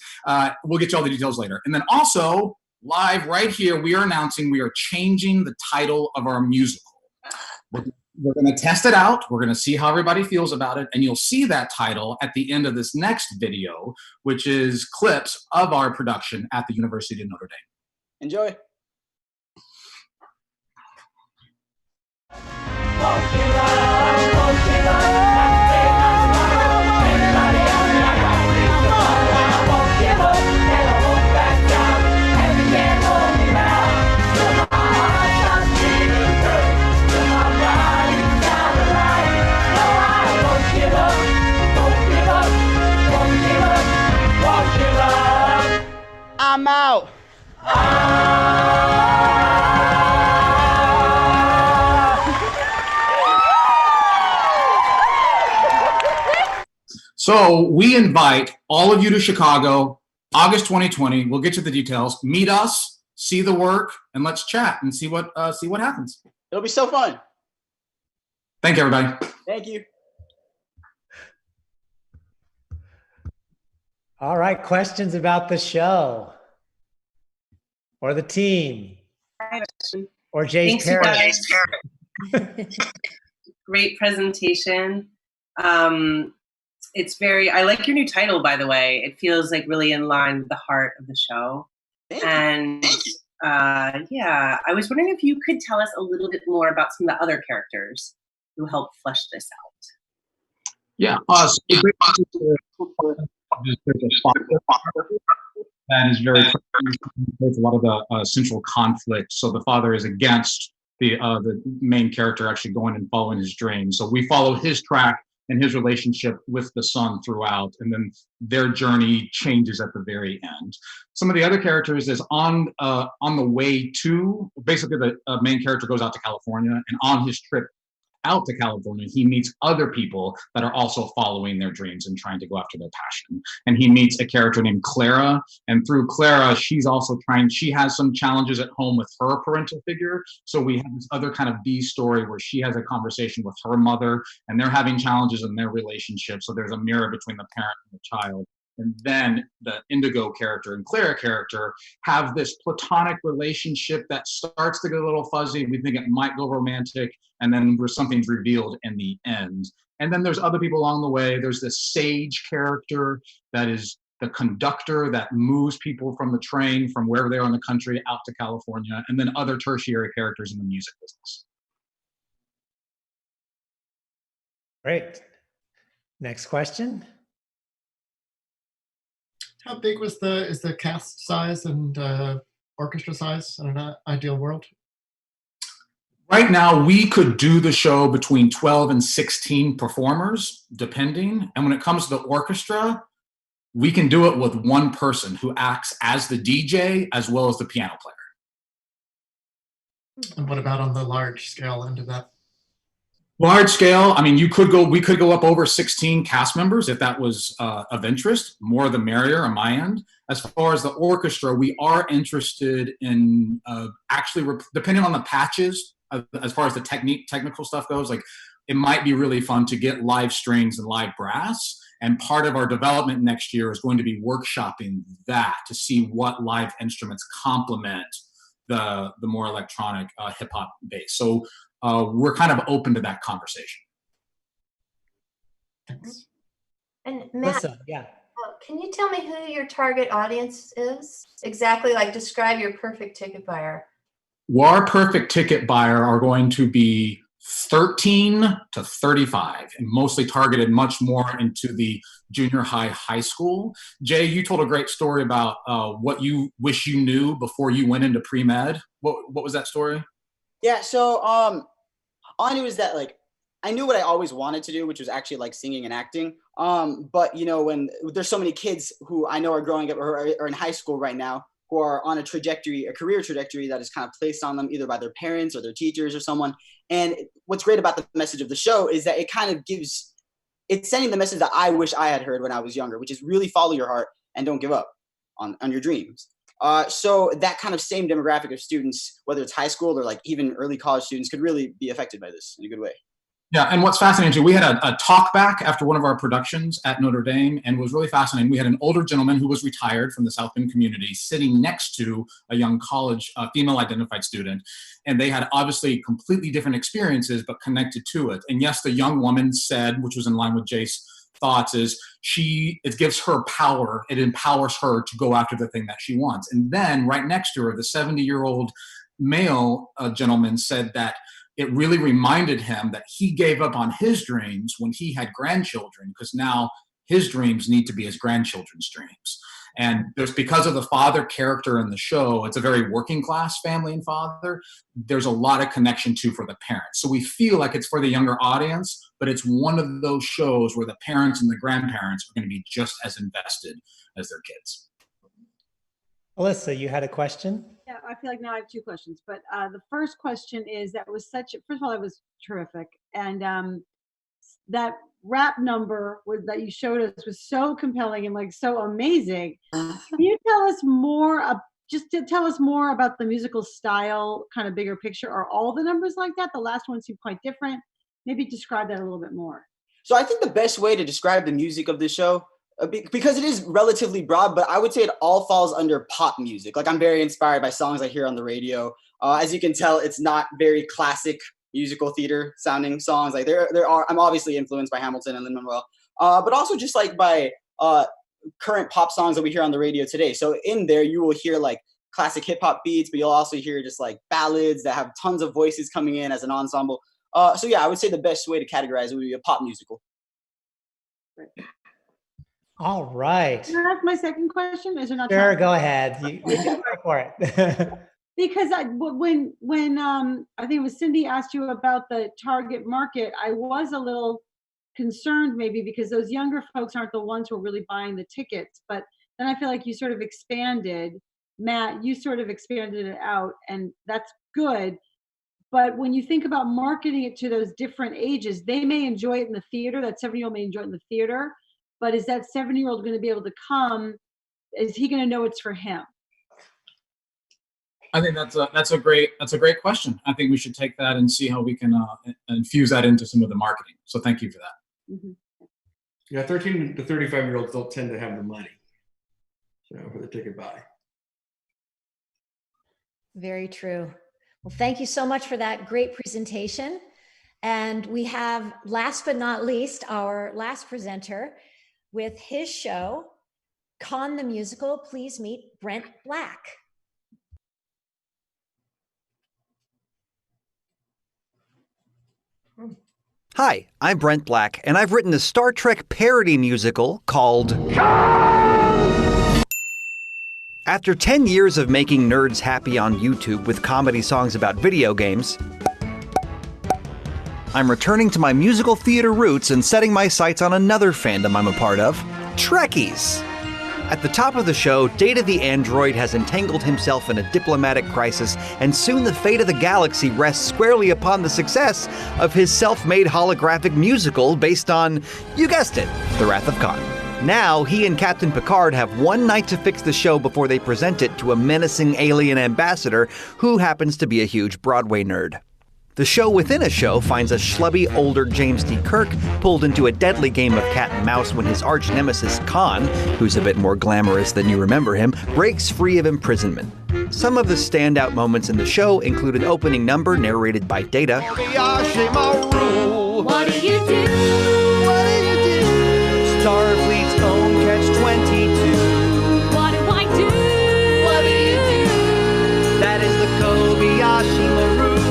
We'll get you all the details later. And then also, live right here, we are announcing we are changing the title of our musical. We're going to test it out. We're going to see how everybody feels about it. And you'll see that title at the end of this next video, which is clips of our production at the University of Notre Dame. Enjoy. I'm out. So we invite all of you to Chicago, August 2020. We'll get you the details. Meet us, see the work, and let's chat and see what happens. It'll be so fun. Thank you, everybody. Thank you. All right, questions about the show or the team or Jay's Thanks, parents. Great presentation. It's I like your new title, by the way. It feels like really in line with the heart of the show. And yeah, I was wondering if you could tell us a little bit more about some of the other characters who helped flesh this out. Yeah. that is very with a lot of the central conflict. So the father is against the main character actually going and following his dreams. So we follow his track and his relationship with the son throughout, and then their journey changes at the very end. Some of the other characters is on the way to, basically the main character goes out to California, and on his trip out to California, he meets other people that are also following their dreams and trying to go after their passion. And he meets a character named Clara, and through Clara, she has some challenges at home with her parental figure. So we have this other kind of B story where she has a conversation with her mother, and they're having challenges in their relationship. So there's a mirror between the parent and the child. And then the Indigo character and Clara character have this platonic relationship that starts to get a little fuzzy. We think it might go romantic, and then something's revealed in the end. And then there's other people along the way. There's this sage character that is the conductor that moves people from the train from wherever they are in the country out to California, and then other tertiary characters in the music business. Great. Next question. How big is the cast size and orchestra size in an ideal world? Right now, we could do the show between 12 and 16 performers, depending. And when it comes to the orchestra, we can do it with one person who acts as the DJ as well as the piano player. And what about on the large scale end of that? Large scale, I mean, we could go up over 16 cast members if that was of interest. More the merrier on my end. As far as the orchestra, we are interested in actually, depending on the patches, as far as the technical stuff goes, like it might be really fun to get live strings and live brass. And part of our development next year is going to be workshopping that to see what live instruments complement the more electronic hip hop base. So we're kind of open to that conversation. Thanks. And Matt, Listen, yeah. Can you tell me who your target audience is? Exactly, like describe your perfect ticket buyer. Well, our perfect ticket buyer are going to be 13 to 35, and mostly targeted much more into the junior high school. Jay, you told a great story about what you wish you knew before you went into pre-med. What was that story? Yeah, so all I knew is that like I knew what I always wanted to do, which was actually like singing and acting. But you know, when there's so many kids who I know are growing up or are in high school right now who are on a career trajectory that is kind of placed on them either by their parents or their teachers or someone. And what's great about the message of the show is that it kind of it's sending the message that I wish I had heard when I was younger, which is really follow your heart and don't give up on your dreams. So that kind of same demographic of students, whether it's high school or like even early college students, could really be affected by this in a good way. Yeah, and what's fascinating too, we had a talk back after one of our productions at Notre Dame, and it was really fascinating. We had an older gentleman who was retired from the South Bend community sitting next to a young college female identified student, and they had obviously completely different experiences but connected to it. And yes, the young woman said, which was in line with Jace's thoughts, is it gives her power, it empowers her to go after the thing that she wants. And then right next to her, the 70-year-old male gentleman said that it really reminded him that he gave up on his dreams when he had grandchildren, because now his dreams need to be his grandchildren's dreams. And there's, because of the father character in the show, it's a very working class family and father, there's a lot of connection too for the parents. So we feel like it's for the younger audience, but it's one of those shows where the parents and the grandparents are going to be just as invested as their kids. Alyssa, you had a question? Yeah, I feel like now I have two questions, but the first question is first of all, that was terrific. And that rap number that you showed us was so compelling and like so amazing. Can you tell us more, just to tell us more about the musical style, kind of bigger picture? Are all the numbers like that? The last one seemed quite different. Maybe describe that a little bit more. So I think the best way to describe the music of this show, because it is relatively broad, but I would say it all falls under pop music. Like I'm very inspired by songs I hear on the radio. As you can tell, it's not very classic musical theater sounding songs. Like I'm obviously influenced by Hamilton and Lin-Manuel, but also just like by current pop songs that we hear on the radio today. So in there, you will hear like classic hip hop beats, but you'll also hear just like ballads that have tons of voices coming in as an ensemble. So yeah, I would say the best way to categorize it would be a pop musical. Right. All right. Can I ask my second question? Is there not Sure, time? go ahead. You go for it. Because when I think it was Cindy asked you about the target market, I was a little concerned maybe because those younger folks aren't the ones who are really buying the tickets. But then I feel like you sort of expanded, Matt, you sort of expanded it out, and that's good. But when you think about marketing it to those different ages, they may enjoy it in the theater. That 7-year-old may enjoy it in the theater. But is that 7-year-old going to be able to come? Is he going to know it's for him? I think that's a great question. I think we should take that and see how we can infuse that into some of the marketing. So thank you for that. Mm-hmm. Yeah, 13 to 35-year-olds don't tend to have the money, for the ticket buy. Very true. Well, thank you so much for that great presentation. And we have, last but not least, our last presenter with his show, Con the Musical. Please meet Brent Black. Hi, I'm Brent Black, and I've written a Star Trek parody musical called After 10 years of making nerds happy on YouTube with comedy songs about video games, I'm returning to my musical theater roots and setting my sights on another fandom I'm a part of, Trekkies. At the top of the show, Data the android has entangled himself in a diplomatic crisis, and soon the fate of the galaxy rests squarely upon the success of his self-made holographic musical based on, you guessed it, The Wrath of Khan. Now, he and Captain Picard have one night to fix the show before they present it to a menacing alien ambassador who happens to be a huge Broadway nerd. The show within a show finds a schlubby, older James D. Kirk pulled into a deadly game of cat and mouse when his arch nemesis Khan, who's a bit more glamorous than you remember him, breaks free of imprisonment. Some of the standout moments in the show include an opening number narrated by Data. What do you do? What do you do? Starfleet's own Catch-22. What do I do? What do you do? That is the Kobayashi Maru.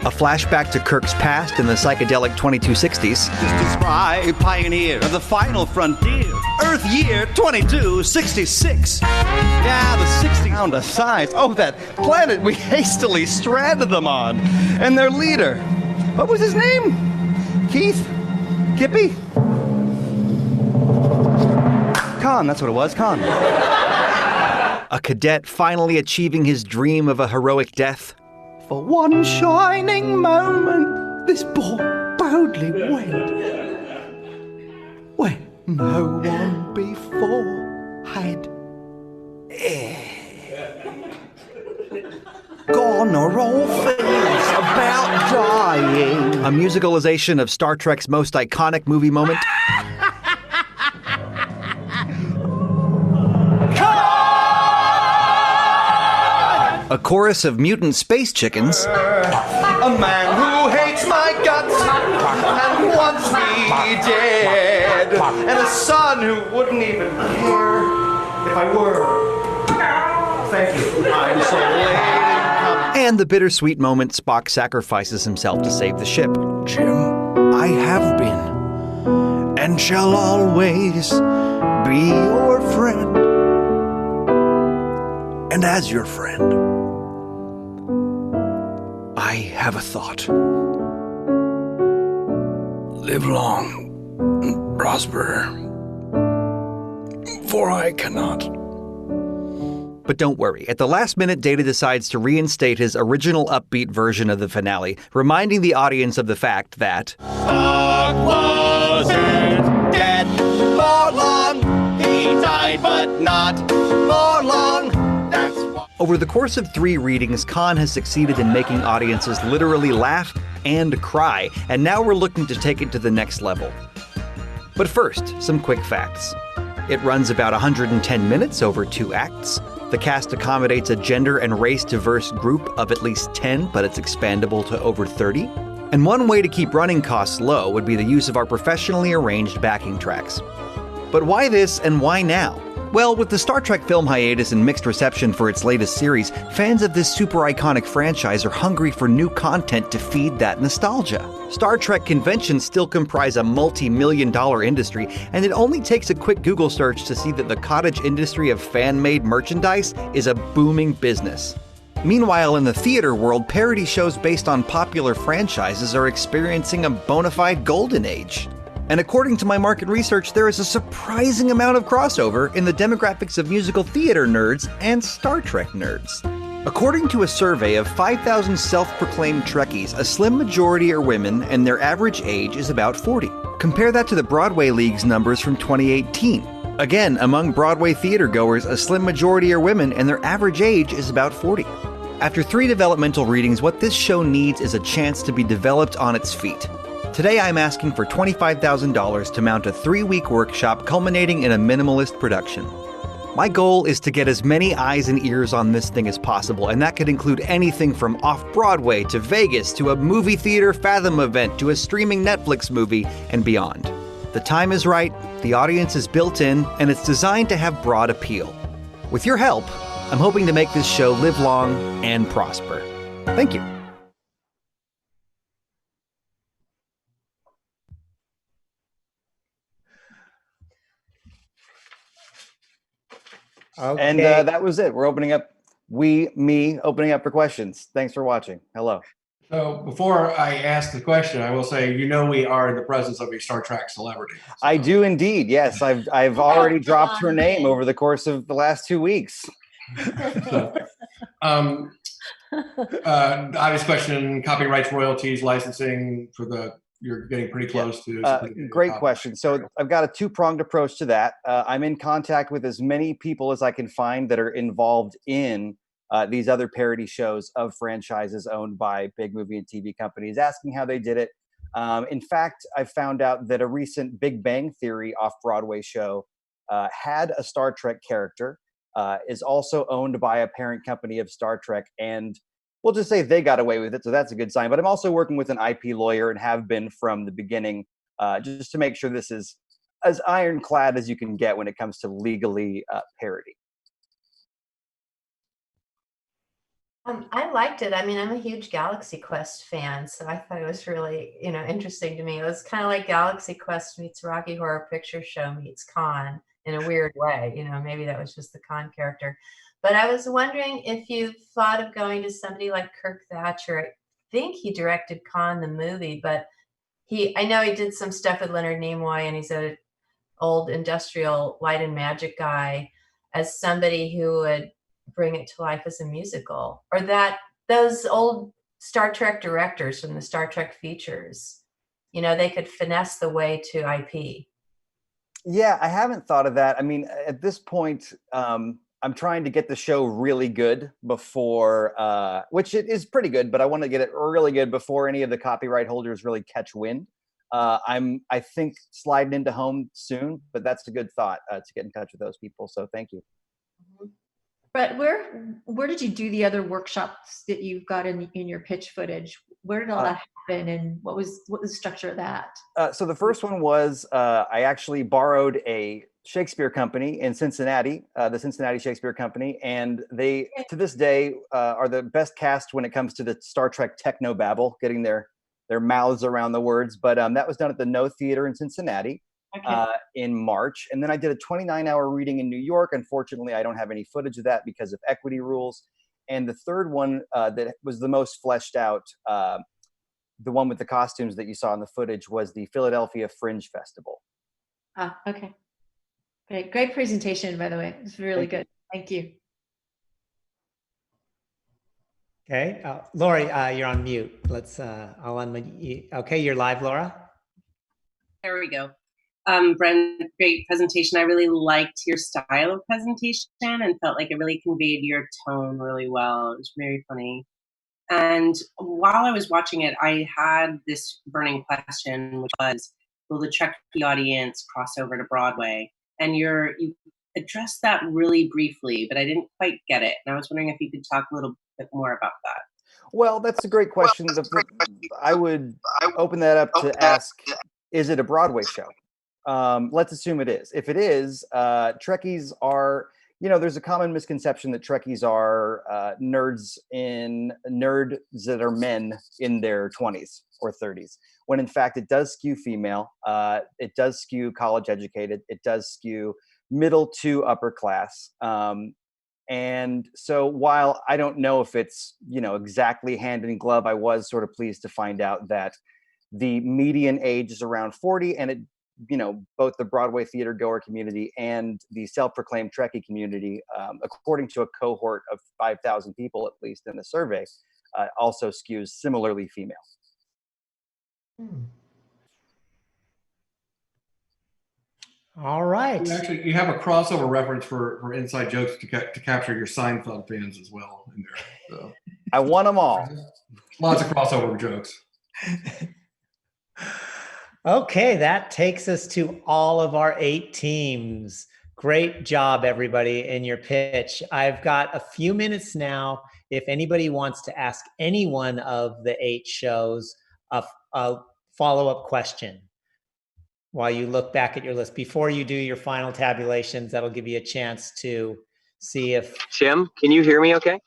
A flashback to Kirk's past in the psychedelic 2260s. Describe pioneer of the final frontier. Earth year 2266. Yeah, the 60-pounder size. Oh, that planet we hastily stranded them on. And their leader. What was his name? Keith? Kippy? Khan, that's what it was, Khan. A cadet finally achieving his dream of a heroic death. For one shining moment, this boy proudly went when no one before had gone are all fears about dying. A musicalization of Star Trek's most iconic movie moment. A chorus of mutant space chickens. A man who hates my guts and wants me dead. And a son who wouldn't even care if I were. Thank you. I'm so late in coming. And the bittersweet moment Spock sacrifices himself to save the ship. Jim, I have been and shall always be your friend. And as your friend, I have a thought. Live long and prosper, for I cannot. But don't worry, at the last minute, Data decides to reinstate his original upbeat version of the finale, reminding the audience of the fact that Spock wasn't dead for long. He died, but not for long. That's why. over the course of 3 readings, Khan has succeeded in making audiences literally laugh and cry, and now we're looking to take it to the next level. But first, some quick facts. It runs about 110 minutes over 2 acts. The cast accommodates a gender and race diverse group of at least 10, but it's expandable to over 30. And one way to keep running costs low would be the use of our professionally arranged backing tracks. But why this and why now? Well, with the Star Trek film hiatus and mixed reception for its latest series, fans of this super iconic franchise are hungry for new content to feed that nostalgia. Star Trek conventions still comprise a multi-million-dollar industry, and it only takes a quick Google search to see that the cottage industry of fan-made merchandise is a booming business. Meanwhile, in the theater world, parody shows based on popular franchises are experiencing a bona fide golden age. And according to my market research, there is a surprising amount of crossover in the demographics of musical theater nerds and Star Trek nerds. According to a survey of 5,000 self-proclaimed Trekkies, a slim majority are women and their average age is about 40. Compare that to the Broadway League's numbers from 2018. Again, among Broadway theater goers, a slim majority are women and their average age is about 40. After 3 developmental readings, what this show needs is a chance to be developed on its feet. Today I'm asking for $25,000 to mount a 3-week workshop culminating in a minimalist production. My goal is to get as many eyes and ears on this thing as possible, and that could include anything from off-Broadway to Vegas to a movie theater Fathom event to a streaming Netflix movie and beyond. The time is right, the audience is built in, and it's designed to have broad appeal. With your help, I'm hoping to make this show live long and prosper. Thank you. Okay. And that was it. We're opening up, opening up for questions. Thanks for watching. Hello. So before I ask the question, I will say, we are in the presence of a Star Trek celebrity. So. I do indeed. Yes, I've already dropped her name over the course of the last 2 weeks. So, obvious question: copyrights, royalties, licensing for the. You're getting pretty close to. Great question. So I've got a 2-pronged approach to that. I'm in contact with as many people as I can find that are involved in these other parody shows of franchises owned by big movie and TV companies, asking how they did it. In fact, I found out that a recent Big Bang Theory off-Broadway show had a Star Trek character, is also owned by a parent company of Star Trek, and we'll just say they got away with it, so that's a good sign. But I'm also working with an IP lawyer and have been from the beginning, just to make sure this is as ironclad as you can get when it comes to legally parody. I liked it. I mean, I'm a huge Galaxy Quest fan, so I thought it was really, interesting to me. It was kind of like Galaxy Quest meets Rocky Horror Picture Show meets Khan in a weird way. Maybe that was just the Khan character. But I was wondering if you thought of going to somebody like Kirk Thatcher. I think he directed Khan the movie, but I know he did some stuff with Leonard Nimoy, and he's an old industrial light and magic guy, as somebody who would bring it to life as a musical, or that those old Star Trek directors from the Star Trek features, they could finesse the way to IP. Yeah, I haven't thought of that. I mean, at this point, I'm trying to get the show really good before, which it is pretty good, but I want to get it really good before any of the copyright holders really catch wind. I think sliding into home soon, but that's a good thought to get in touch with those people. So thank you. But where did you do the other workshops that you've got in your pitch footage? Where did all that happen, and what was the structure of that? So the first one was I actually borrowed a Shakespeare company in Cincinnati, the Cincinnati Shakespeare Company, and they to this day are the best cast when it comes to the Star Trek technobabble, getting their mouths around the words. But that was done at the No Theater in Cincinnati. In March. And then I did a 29-hour reading in New York. Unfortunately, I don't have any footage of that because of equity rules. And the third one that was the most fleshed out, the one with the costumes that you saw in the footage, was the Philadelphia Fringe Festival. Okay. Great presentation, by the way. It's really good. Thank you. Okay, Lori, you're on mute. I'll unmute you. Okay, you're live, Laura. There we go. Bren, great presentation. I really liked your style of presentation and felt like it really conveyed your tone really well. It was very funny. And while I was watching it, I had this burning question, which was, will the Trekkie audience cross over to Broadway? And you addressed that really briefly, but I didn't quite get it. And I was wondering if you could talk a little bit more about that. Well, that's a great question. I would open that up to ask, is it a Broadway show? Let's assume it is. If it is, Trekkies are, there's a common misconception that Trekkies are nerds that are men in their 20s or 30s, when in fact it does skew female. It does skew college educated. It does skew middle to upper class. And so while I don't know if it's, exactly hand in glove, I was sort of pleased to find out that the median age is around 40, and it, both the Broadway theater goer community and the self-proclaimed Trekkie community, according to a cohort of 5,000 people, at least in the survey, also skews similarly female. All right. You have a crossover reference for inside jokes to capture your Seinfeld fans as well in there. So. I want them all. Lots of crossover jokes. Okay, that takes us to all of our 8 teams. Great job, everybody, in your pitch. I've got a few minutes now. If anybody wants to ask any one of the 8 shows a follow-up question while you look back at your list, before you do your final tabulations, that'll give you a chance to see if... Tim, can you hear me okay?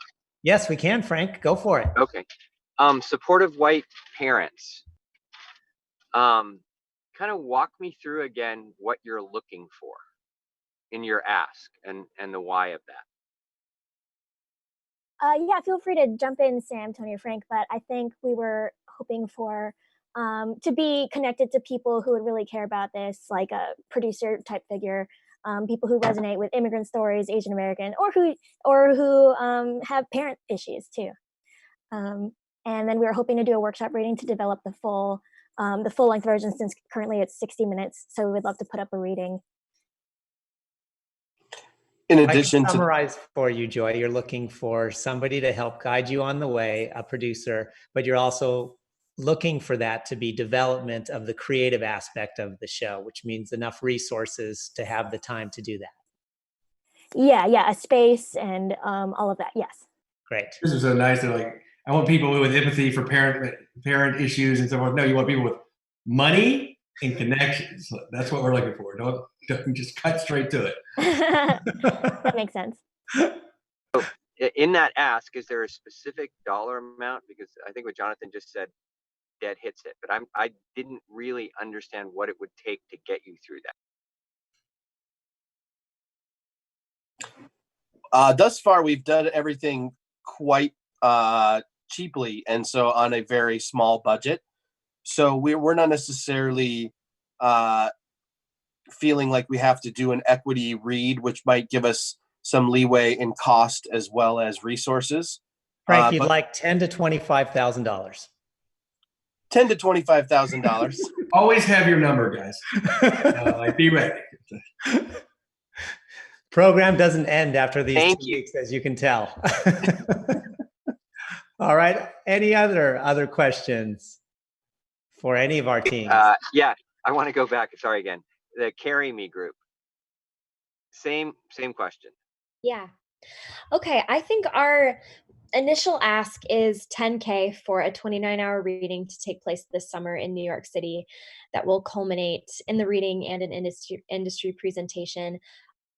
Yes, we can, Frank. Go for it. Okay. Supportive white parents. Kind of walk me through again what you're looking for in your ask and the why of that. Yeah, feel free to jump in, Sam, Tony, or Frank, but I think we were hoping for to be connected to people who would really care about this, like a producer type figure, people who resonate with immigrant stories, Asian American, or who have parent issues too. And then we were hoping to do a workshop reading to develop the full length version, since currently it's 60 minutes. So we would love to put up a reading. In addition to summarize for you, Joy, you're looking for somebody to help guide you on the way, a producer, but you're also looking for that to be development of the creative aspect of the show, which means enough resources to have the time to do that. Yeah, a space and all of that. Yes. Great. This is so nice. I want people with empathy for parent issues and so forth. No, you want people with money and connections. That's what we're looking for. Don't just cut straight to it. That makes sense. So in that ask, is there a specific dollar amount? Because I think what Jonathan just said dead hits it, but I didn't really understand what it would take to get you through that. Thus far, we've done everything quite cheaply, and so on a very small budget. So we're not necessarily feeling like we have to do an equity read, which might give us some leeway in cost as well as resources. Frank, you'd like $10,000 to $25,000. $10,000 to $25,000. Always have your number, guys. Be ready. Program doesn't end after these 2 weeks, as you can tell. All right. Any other questions for any of our teams? Yeah, I want to go back. Sorry again. The Karimi group. Same question. Yeah. Okay. I think our initial ask is $10K for a 29-hour reading to take place this summer in New York City that will culminate in the reading and an industry presentation,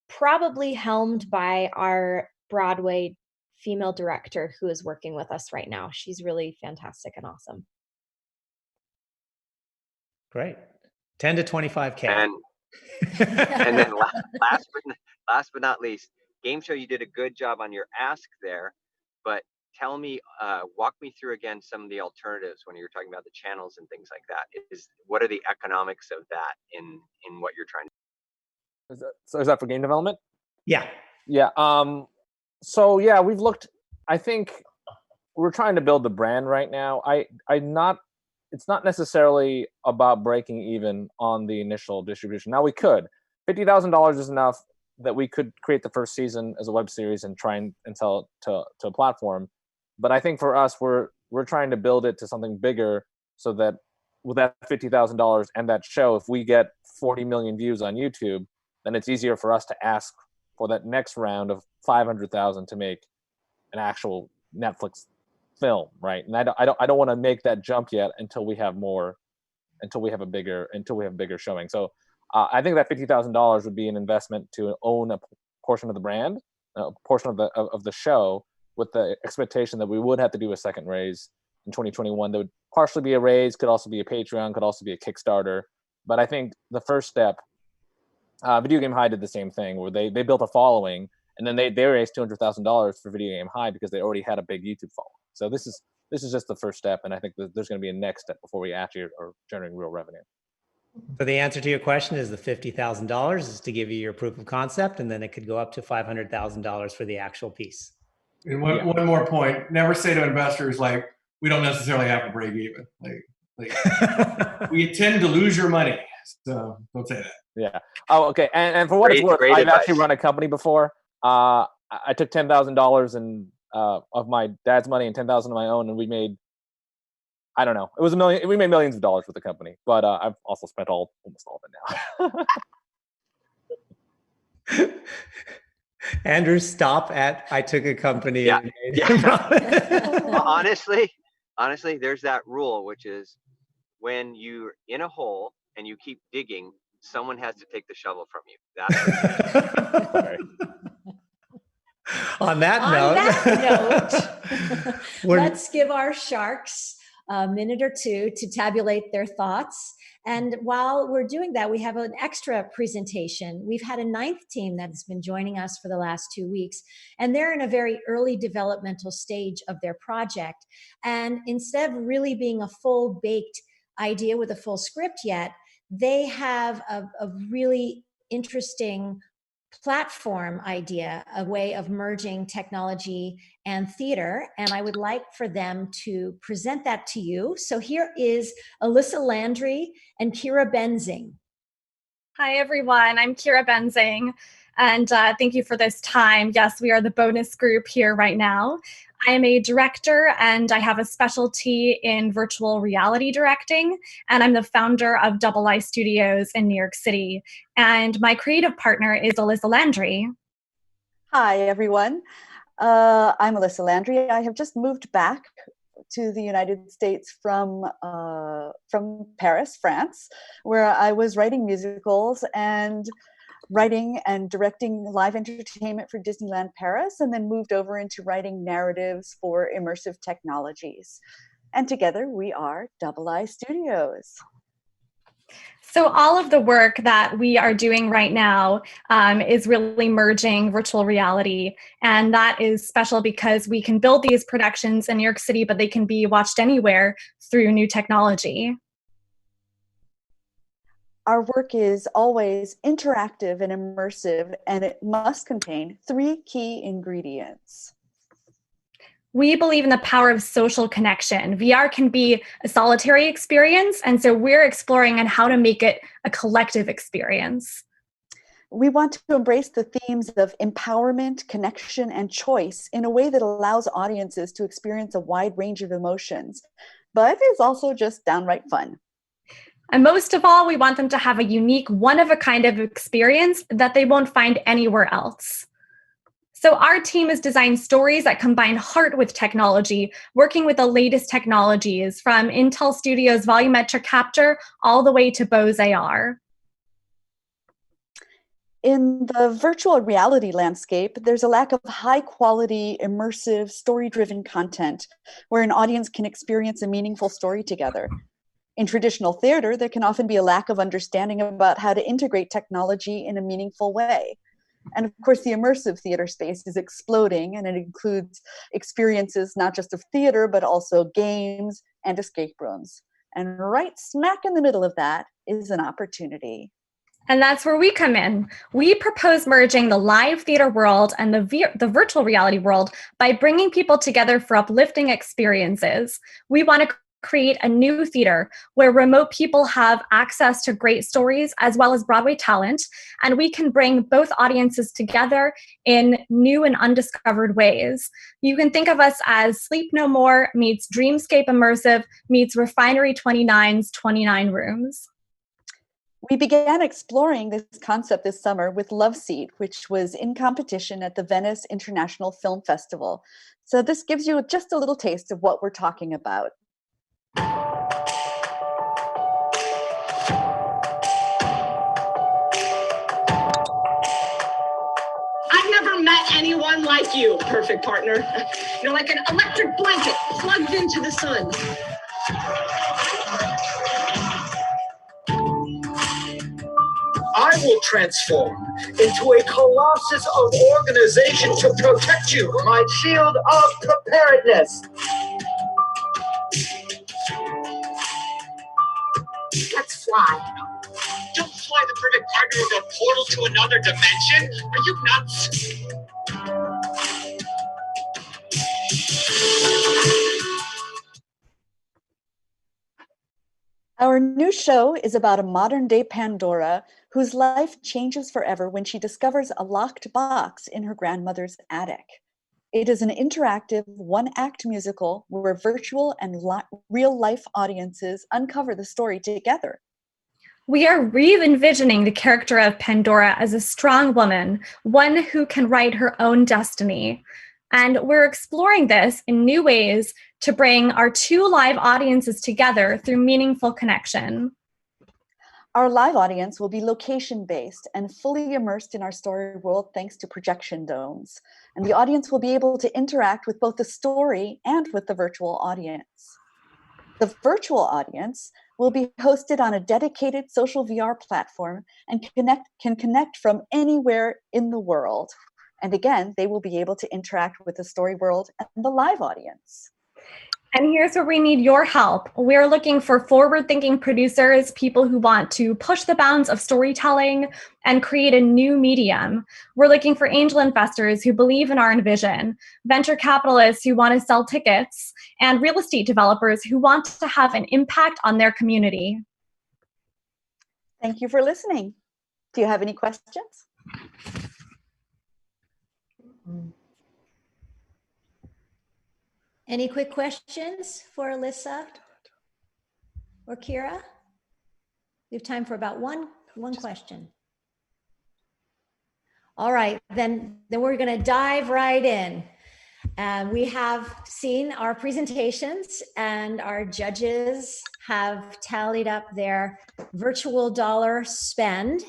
probably helmed by our Broadway female director who is working with us right now. She's really fantastic and awesome. Great. 10 to 25K. And then last but not least, game show, you did a good job on your ask there, but tell me, walk me through again some of the alternatives when you're talking about the channels and things like that. What are the economics of that in what you're trying to do? Is that for game development? Yeah. Yeah. So yeah, we've looked. I think we're trying to build the brand right now. It's not necessarily about breaking even on the initial distribution. Now we could. $50,000 is enough that we could create the first season as a web series and try and sell it to a platform. But I think for us, we're trying to build it to something bigger, so that with that $50,000 and that show, if we get 40 million views on YouTube, then it's easier for us to ask for that next round of 500,000 to make an actual Netflix film, right? And I don't want to make that jump yet until we have a bigger showing. So I think that $50,000 would be an investment to own a portion of the brand, a portion of the show, with the expectation that we would have to do a second raise in 2021. That would partially be a raise, could also be a Patreon, could also be a Kickstarter. But I think the first step, Video Game High did the same thing, where they built a following, and then they raised $200,000 for Video Game High because they already had a big YouTube following. So this is just the first step, and I think there's going to be a next step before we actually are generating real revenue. So the answer to your question is the $50,000 is to give you your proof of concept, and then it could go up to $500,000 for the actual piece. And one more point: never say to investors like, "We don't necessarily have to break even." Like we tend to lose your money, so don't say that. Yeah. Oh, okay. And for what it's worth, I've actually run a company before. I took $10,000 and of my dad's money and $10,000 of my own, and we made, I don't know, it was $1 million. We made millions of dollars with the company, but I've also spent almost all of it now. Andrew, stop at I took a company. Yeah. honestly, there's that rule, which is when you're in a hole and you keep digging, someone has to take the shovel from you. That's On that note, let's give our sharks a minute or two to tabulate their thoughts. And while we're doing that, we have an extra presentation. We've had a 9th team that has been joining us for the last 2 weeks, and they're in a very early developmental stage of their project. And instead of really being a full baked idea with a full script yet, they have a really interesting platform idea, a way of merging technology and theater. And I would like for them to present that to you. So here is Alyssa Landry and Kira Benzing. Hi, everyone. I'm Kira Benzing, and thank you for this time. Yes, we are the bonus group here right now. I am a director, and I have a specialty in virtual reality directing, and I'm the founder of Double I Studios in New York City. And my creative partner is Alyssa Landry. Hi, everyone. I'm Alyssa Landry. I have just moved back to the United States from Paris, France, where I was writing musicals and writing and directing live entertainment for Disneyland Paris, and then moved over into writing narratives for immersive technologies. And together we are Double I Studios. So all of the work that we are doing right now is really merging virtual reality. And that is special because we can build these productions in New York City, but they can be watched anywhere through new technology. Our work is always interactive and immersive, and it must contain 3 key ingredients. We believe in the power of social connection. VR can be a solitary experience, and so we're exploring on how to make it a collective experience. We want to embrace the themes of empowerment, connection, and choice in a way that allows audiences to experience a wide range of emotions, but is also just downright fun. And most of all, we want them to have a unique, one-of-a-kind of experience that they won't find anywhere else. So our team has designed stories that combine heart with technology, working with the latest technologies from Intel Studios volumetric capture all the way to Bose AR. In the virtual reality landscape, there's a lack of high-quality, immersive, story-driven content where an audience can experience a meaningful story together. In traditional theater, there can often be a lack of understanding about how to integrate technology in a meaningful way. And of course, the immersive theater space is exploding, and it includes experiences not just of theater, but also games and escape rooms. And right smack in the middle of that is an opportunity. And that's where we come in. We propose merging the live theater world and the virtual reality world by bringing people together for uplifting experiences. We want to create a new theater where remote people have access to great stories as well as Broadway talent, and we can bring both audiences together in new and undiscovered ways. You can think of us as Sleep No More meets Dreamscape Immersive meets Refinery 29's 29 Rooms. We began exploring this concept this summer with Love Seat, which was in competition at the Venice International Film Festival. So this gives you just a little taste of what we're talking about. one like you, perfect partner. You're like an electric blanket plugged into the sun. I will transform into a colossus of organization to protect you, my shield of preparedness. Let's fly. Don't fly the perfect partner of a portal to another dimension. Are you nuts? Our new show is about a modern-day Pandora whose life changes forever when she discovers a locked box in her grandmother's attic. It is an interactive one-act musical where virtual and real-life audiences uncover the story together. We are re-envisioning the character of Pandora as a strong woman, one who can write her own destiny. And we're exploring this in new ways to bring our two live audiences together through meaningful connection. Our live audience will be location-based and fully immersed in our story world thanks to projection domes. And the audience will be able to interact with both the story and with the virtual audience. The virtual audience will be hosted on a dedicated social VR platform and can connect from anywhere in the world. And again, they will be able to interact with the story world and the live audience. And here's where we need your help. We're looking for forward-thinking producers, people who want to push the bounds of storytelling and create a new medium. We're looking for angel investors who believe in our vision, venture capitalists who want to sell tickets, and real estate developers who want to have an impact on their community. Thank you for listening. Do you have any questions? Any quick questions for Alyssa or Kira? We have time for about one question. All right, then we're going to dive right in. We have seen our presentations and our judges have tallied up their virtual dollar spend.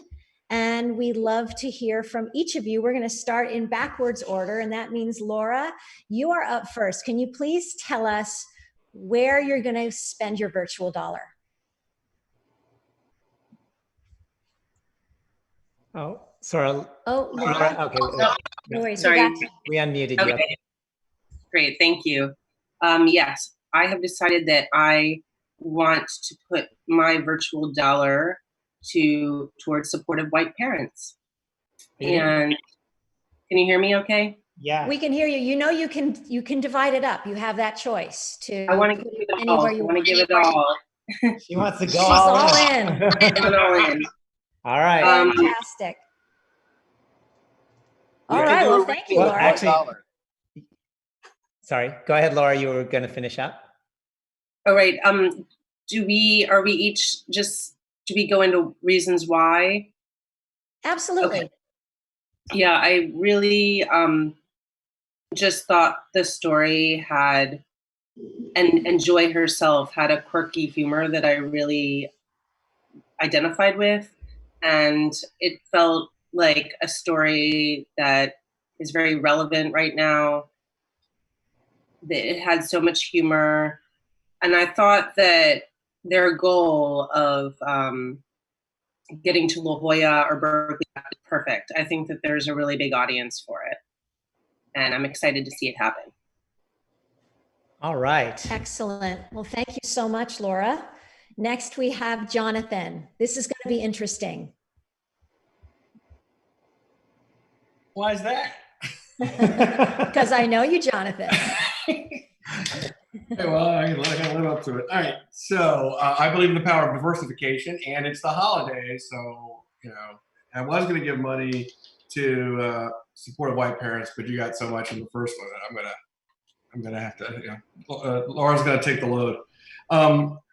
And we'd love to hear from each of you. We're going to start in backwards order, and that means Laura, you are up first. Can you please tell us where you're going to spend your virtual dollar? Oh, sorry. Oh, Laura. Okay. No worries. Sorry. We unmuted you. Okay. Great, thank you. Yes, I have decided that I want to put my virtual dollar towards supportive white parents. And can you hear me okay? Yeah. We can hear you. You know, you can divide it up. You have that choice to. I want to give it all. I want to give it all. She wants to go She's all in. all in. All right. Fantastic. All right. Well, thank you, Laura. Actually, sorry. Go ahead, Laura. You were going to finish up. All right. Do we go into reasons why? Absolutely. Okay. Yeah, I really just thought the story had, and Joy herself had a quirky humor that I really identified with. And it felt like a story that is very relevant right now. It had so much humor. And I thought that their goal of getting to La Jolla or Berkeley is perfect. I think that there's a really big audience for it. And I'm excited to see it happen. All right. Excellent. Well, thank you so much, Laura. Next, we have Jonathan. This is going to be interesting. Why is that? Because I know you, Jonathan. Well, I can live up to it. All right. So I believe in the power of diversification, and it's the holidays. So, I was going to give money to support white parents, but you got so much in the first one that I'm gonna have to. Laura's going to take the load.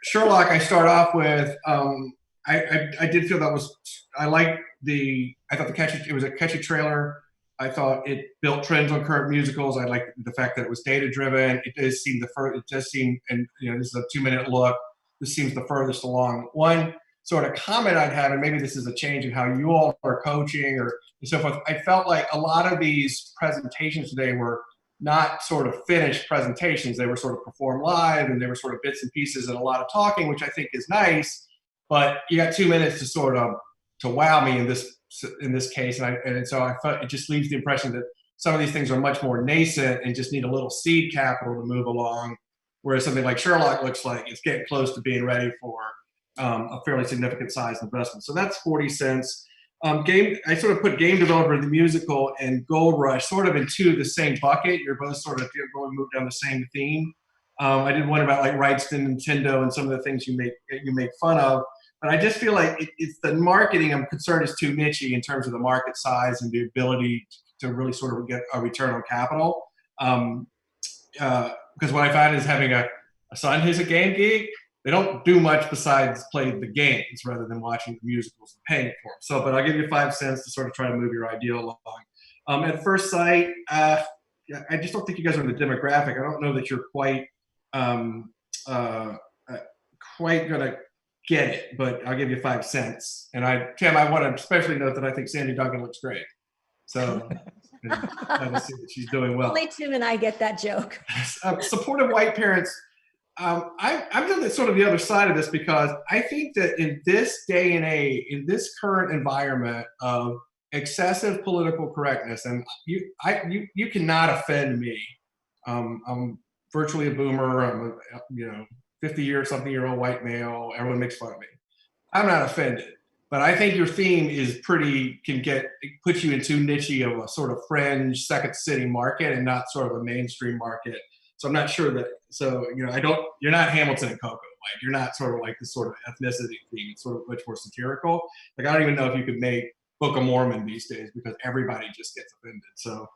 Sherlock, I start off with. I did feel I thought it was a catchy trailer. I thought it built trends on current musicals. I liked the fact that it was data driven. It does seem and this is a 2-minute look. This seems the furthest along. One, sort of comment I'd have, and maybe this is a change in how you all are coaching or so forth. I felt like a lot of these presentations today were not sort of finished presentations. They were sort of performed live, and they were sort of bits and pieces and a lot of talking, which I think is nice. But you got 2 minutes to sort of to wow me in this case, and so I thought it just leaves the impression that some of these things are much more nascent and just need a little seed capital to move along. Whereas something like Sherlock looks like it's getting close to being ready for a fairly significant size investment. So that's 40 cents. I sort of put Game Developer, the musical, and Goldrush sort of into the same bucket. You're both sort of going to move down the same theme. I did one about like rights to Nintendo and some of the things you make fun of. But I just feel like it's the marketing I'm concerned is too niche in terms of the market size and the ability to really sort of get a return on capital. Because what I found is having a son who's a game geek, they don't do much besides play the games rather than watching the musicals and paying for them. So, but I'll give you 5 cents to sort of try to move your idea along. At first sight, I just don't think you guys are in the demographic. I don't know that you're quite gonna get it, but I'll give you 5 cents. And Tim, I want to especially note that I think Sandy Duncan looks great. So I see that she's doing well. Only Tim and I get that joke. Supportive white parents. I'm doing sort of the other side of this because I think that in this day and age, in this current environment of excessive political correctness, and you cannot offend me. I'm virtually a boomer. I'm a 50-something-year-old white male. Everyone makes fun of me. I'm not offended. But I think your theme is puts you into niche of a sort of fringe second city market and not sort of a mainstream market. So I'm not sure that, you're not Hamilton and Coco. Like, you're not sort of like this sort of ethnicity theme. It's sort of much more satirical. Like, I don't even know if you could make Book of Mormon these days because everybody just gets offended. So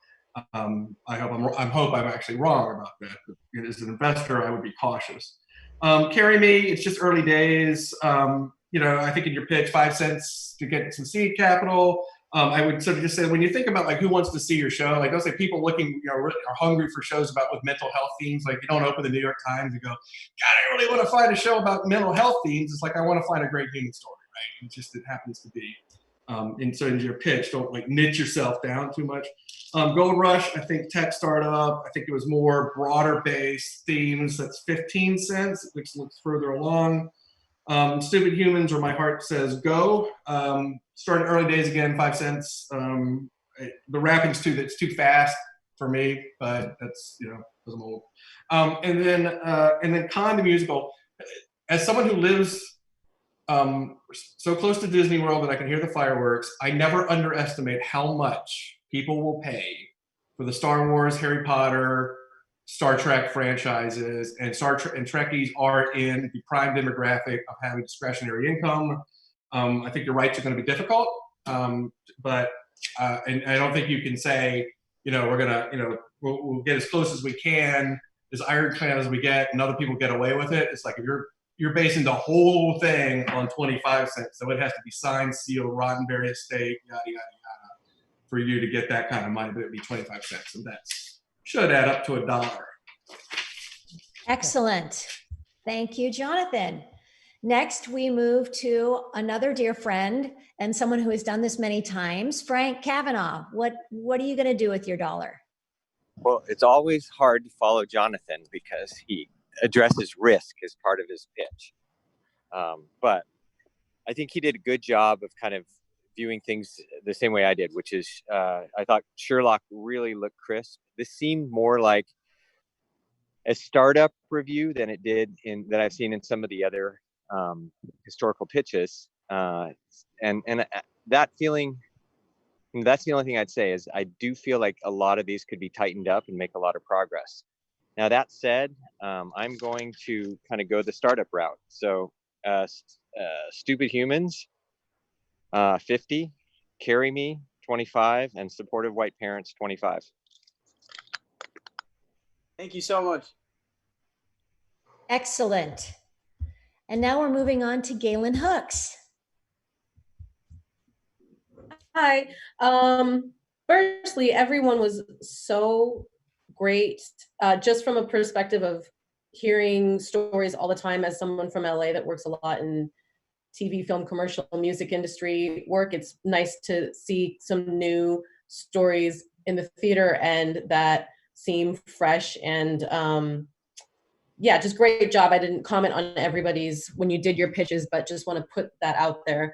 I hope I'm actually wrong about that. But as an investor, I would be cautious. Karimi, it's just early days. I think in your pitch, 5 cents to get some seed capital. I would sort of just say, when you think about like who wants to see your show, like those like people looking, are hungry for shows with mental health themes. Like, you don't open the New York Times and go, God, I really want to find a show about mental health themes. It's like, I want to find a great human story, right? It happens to be. And so in your pitch, don't like niche yourself down too much. Goldrush, I think tech startup. I think it was more broader based themes. That's 15 cents, which looks further along. Stupid Humans, or My Heart Says Go. Started early days again, 5 cents. The rapping's it's too fast for me, but that's, because I'm old. And then Con the Musical. As someone who lives so close to Disney World that I can hear the fireworks, I never underestimate how much people will pay for the Star Wars, Harry Potter, Star Trek franchises, and Trekkies are in the prime demographic of having discretionary income. I think your rights are going to be difficult, but and I don't think you can say, we're gonna, we'll get as close as we can, as ironclad as we get, and other people get away with it. It's like if you're basing the whole thing on 25 cents, so it has to be signed, sealed, Roddenberry estate, yada yada yada, for you to get that kind of money. But it'd be 25 cents, and that's should add up to $1. Excellent. Thank you, Jonathan. Next, we move to another dear friend and someone who has done this many times, Frank Kavanaugh. What are you going to do with your $1? Well, it's always hard to follow Jonathan because he addresses risk as part of his pitch. But I think he did a good job of kind of viewing things the same way I did, which is I thought Sherlock really looked crisp. This seemed more like a startup review than it did that I've seen in some of the other historical pitches. And that feeling, that's the only thing I'd say is I do feel like a lot of these could be tightened up and make a lot of progress. Now, that said, I'm going to kind of go the startup route. So Stupid Humans, 50, Karimi, 25, and Supportive White Parents, 25. Thank you so much. Excellent. And now we're moving on to Galen Hooks. Hi. Firstly, everyone was so great, just from a perspective of hearing stories all the time as someone from LA that works a lot in TV, film, commercial, music industry work. It's nice to see some new stories in the theater and that seem fresh and yeah, just great job. I didn't comment on everybody's when you did your pitches, but just want to put that out there.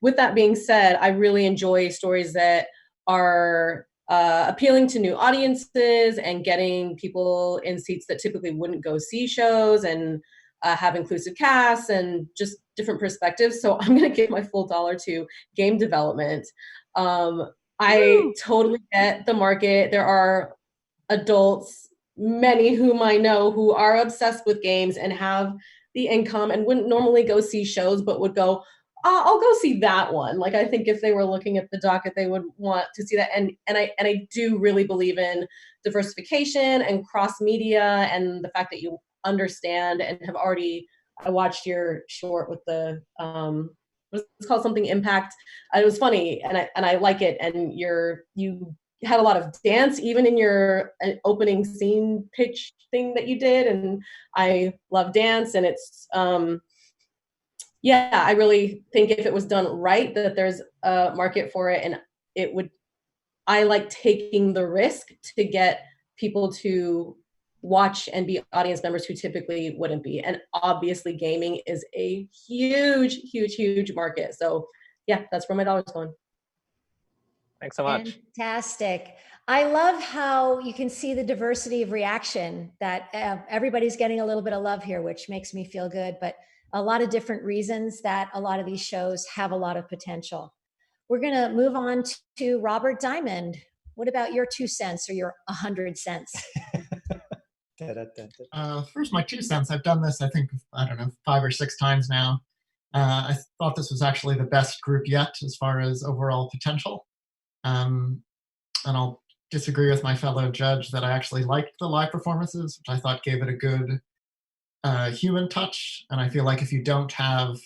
With that being said, I really enjoy stories that are appealing to new audiences and getting people in seats that typically wouldn't go see shows and have inclusive casts and just different perspectives. So I'm going to give my full dollar to game development. I totally get the market. There are adults, many whom I know, who are obsessed with games and have the income and wouldn't normally go see shows, but would go, I'll go see that one. Like, I think if they were looking at the docket, they would want to see that. And I do really believe in diversification and cross media and the fact that you understand and have already, I watched your short with the, it's called something Impact. It was funny and I like it. And you had a lot of dance even in your opening scene pitch thing that you did. And I love dance, and it's, yeah, I really think if it was done right, that there's a market for it. And I like taking the risk to get people to watch and be audience members who typically wouldn't be. And obviously gaming is a huge, huge, huge market. So yeah, that's where my dollar's going. Thanks so much. Fantastic. I love how you can see the diversity of reaction, that everybody's getting a little bit of love here, which makes me feel good, but a lot of different reasons that a lot of these shows have a lot of potential. We're going to move on to Robert Diamond. What about your 2 cents or your 100 cents? First, my 2 cents. I've done this, I think, I don't know, 5 or 6 times now. I thought this was actually the best group yet as far as overall potential. And I'll disagree with my fellow judge that I actually liked the live performances, which I thought gave it a good human touch. And I feel like if you don't have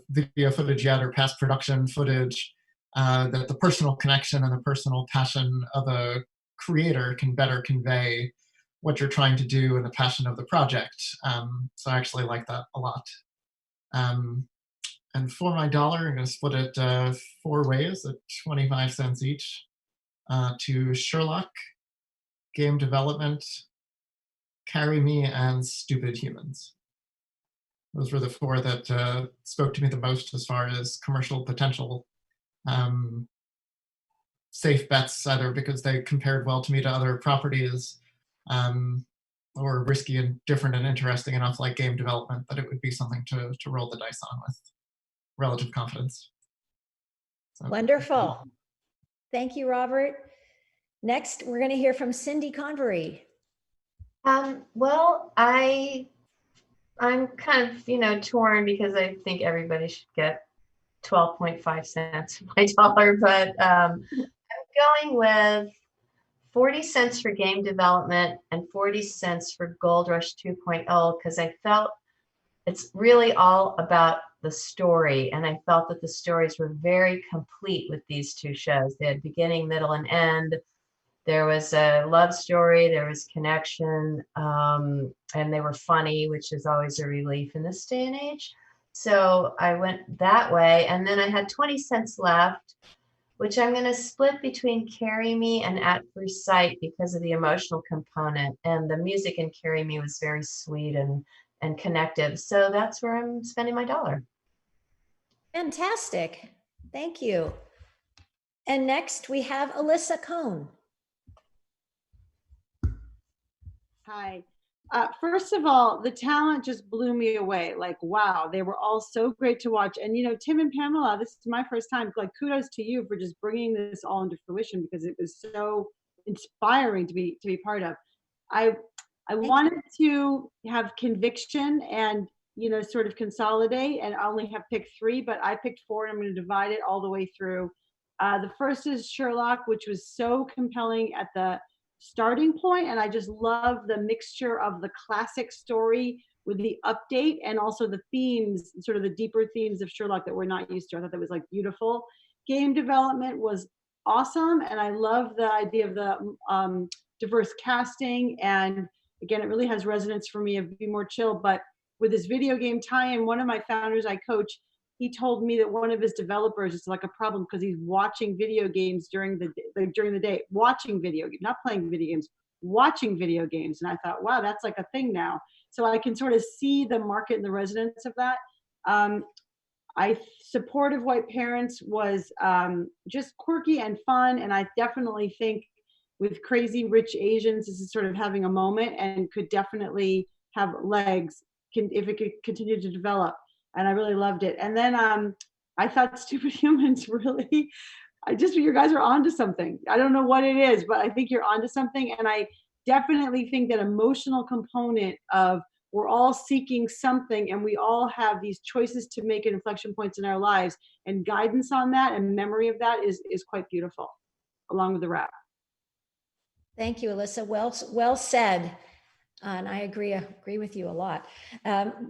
video footage yet or past production footage, that the personal connection and the personal passion of a creator can better convey what you're trying to do and the passion of the project. So I actually like that a lot. And for my dollar, I'm going to split it 4 ways at 25 cents each, to Sherlock, game development, Karimi, and Stupid Humans. Those were the 4 that spoke to me the most as far as commercial potential. Safe bets, either because they compared well to me to other properties, or risky and different and interesting enough like game development that it would be something to roll the dice on with relative confidence. So. Wonderful. Thank you, Robert. Next, we're going to hear from Cindy Convery. Well, I'm kind of, torn because I think everybody should get 12.5 cents of my dollar, but I'm going with 40 cents for game development and 40 cents for Goldrush 2.0, because I felt it's really all about the story. And I felt that the stories were very complete with these 2 shows. They had beginning, middle, and end. There was a love story, there was connection, and they were funny, which is always a relief in this day and age. So I went that way. And then I had 20 cents left, which I'm going to split between Karimi and At First Sight because of the emotional component. And the music in Karimi was very sweet and connective. So that's where I'm spending my dollar. Fantastic. Thank you. And next we have Alyssa Cohn. Hi. First of all, the talent just blew me away. Like, wow, they were all so great to watch. And, Tim and Pamela, this is my first time. Like, kudos to you for just bringing this all into fruition, because it was so inspiring to be part of. I wanted to have conviction and, sort of consolidate, and I only have picked 3, but I picked 4 and I'm going to divide it all the way through. The first is Sherlock, which was so compelling at the starting point, and I just love the mixture of the classic story with the update and also the themes, sort of the deeper themes of Sherlock that we're not used to. I thought that was beautiful. Game development was awesome, and I love the idea of the diverse casting, and again, it really has resonance for me of Be More Chill. But with this video game tie-in. One of my founders I coach, he told me that one of his developers is like a problem because he's watching video games during the day, watching video games, not playing video games, watching video games. And I thought, wow, that's like a thing now. So I can sort of see the market and the resonance of that. Supportive White Parents was just quirky and fun. And I definitely think with Crazy Rich Asians, this is sort of having a moment and could definitely have legs if it could continue to develop. And I really loved it. And then I thought Stupid Humans really, you guys are onto something. I don't know what it is, but I think you're onto something. And I definitely think that emotional component of we're all seeking something and we all have these choices to make at inflection points in our lives, and guidance on that and memory of that is quite beautiful, along with the rap. Thank you, Alyssa. Well said. And I agree with you a lot.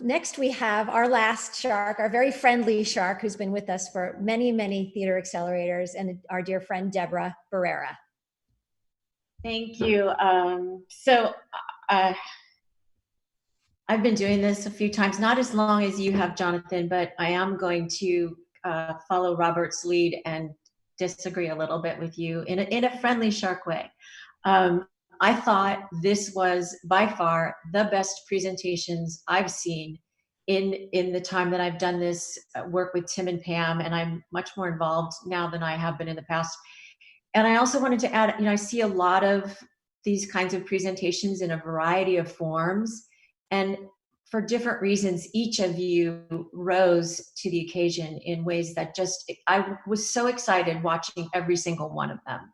Next, we have our last shark, our very friendly shark, who's been with us for many, many theater accelerators, and our dear friend, Deborah Barrera. Thank you. I've been doing this a few times, not as long as you have, Jonathan, but I am going to follow Robert's lead and disagree a little bit with you in a friendly shark way. I thought this was by far the best presentations I've seen in the time that I've done this work with Tim and Pam, and I'm much more involved now than I have been in the past. And I also wanted to add, I see a lot of these kinds of presentations in a variety of forms, and for different reasons, each of you rose to the occasion in ways that I was so excited watching every single one of them.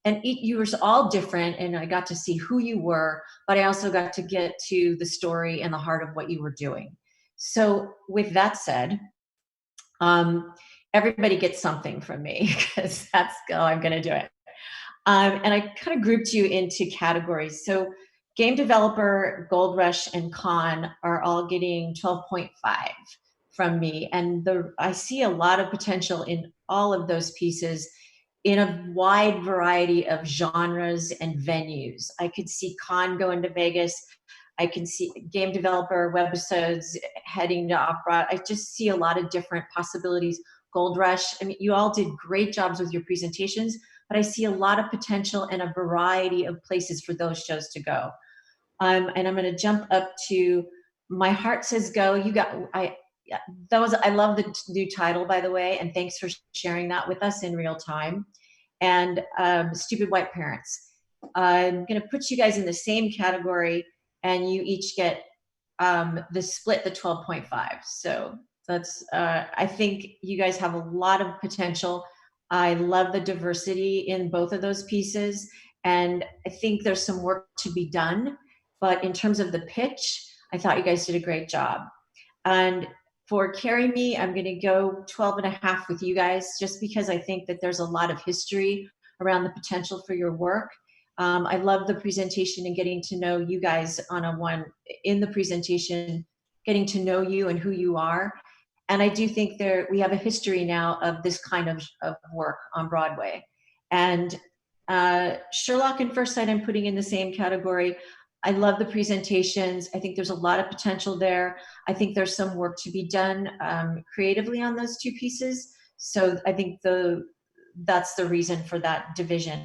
And you were all different, and I got to see who you were, but I also got to get to the story and the heart of what you were doing. So with that said, everybody gets something from me, because that's how I'm going to do it. And I kind of grouped you into categories. So game developer, Goldrush, and Con are all getting 12.5 from me. And I see a lot of potential in all of those pieces, in a wide variety of genres and venues. I could see Con going to Vegas. I can see game developer, webisodes heading to opera. I just see a lot of different possibilities. Goldrush, you all did great jobs with your presentations, but I see a lot of potential and a variety of places for those shows to go. And I'm gonna jump up to My Heart Says Go. I love the new title, by the way, and thanks for sharing that with us in real time. And Stupid White Parents. I'm going to put you guys in the same category, and you each get the 12.5. So that's, I think you guys have a lot of potential. I love the diversity in both of those pieces, and I think there's some work to be done. But in terms of the pitch, I thought you guys did a great job. And for Karimi, I'm going to go 12.5 with you guys, just because I think that there's a lot of history around the potential for your work. I love the presentation and getting to know you guys in the presentation, getting to know you and who you are. And I do think we have a history now of this kind of work on Broadway. And Sherlock and First Sight I'm putting in the same category. I love the presentations. I think there's a lot of potential there. I think there's some work to be done creatively on those two pieces. So I think that's the reason for that division.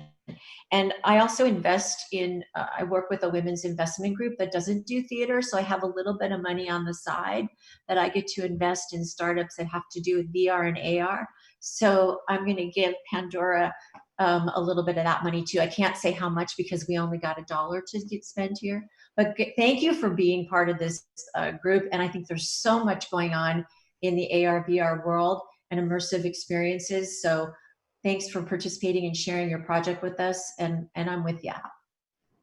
And I also invest in, I work with a women's investment group that doesn't do theater. So I have a little bit of money on the side that I get to invest in startups that have to do with VR and AR. So I'm going to give Pandora a little bit of that money too. I can't say how much because we only got $1 to get spent here, but thank you for being part of this group. And I think there's so much going on in the AR VR world and immersive experiences. So thanks for participating and sharing your project with us. And I'm with you.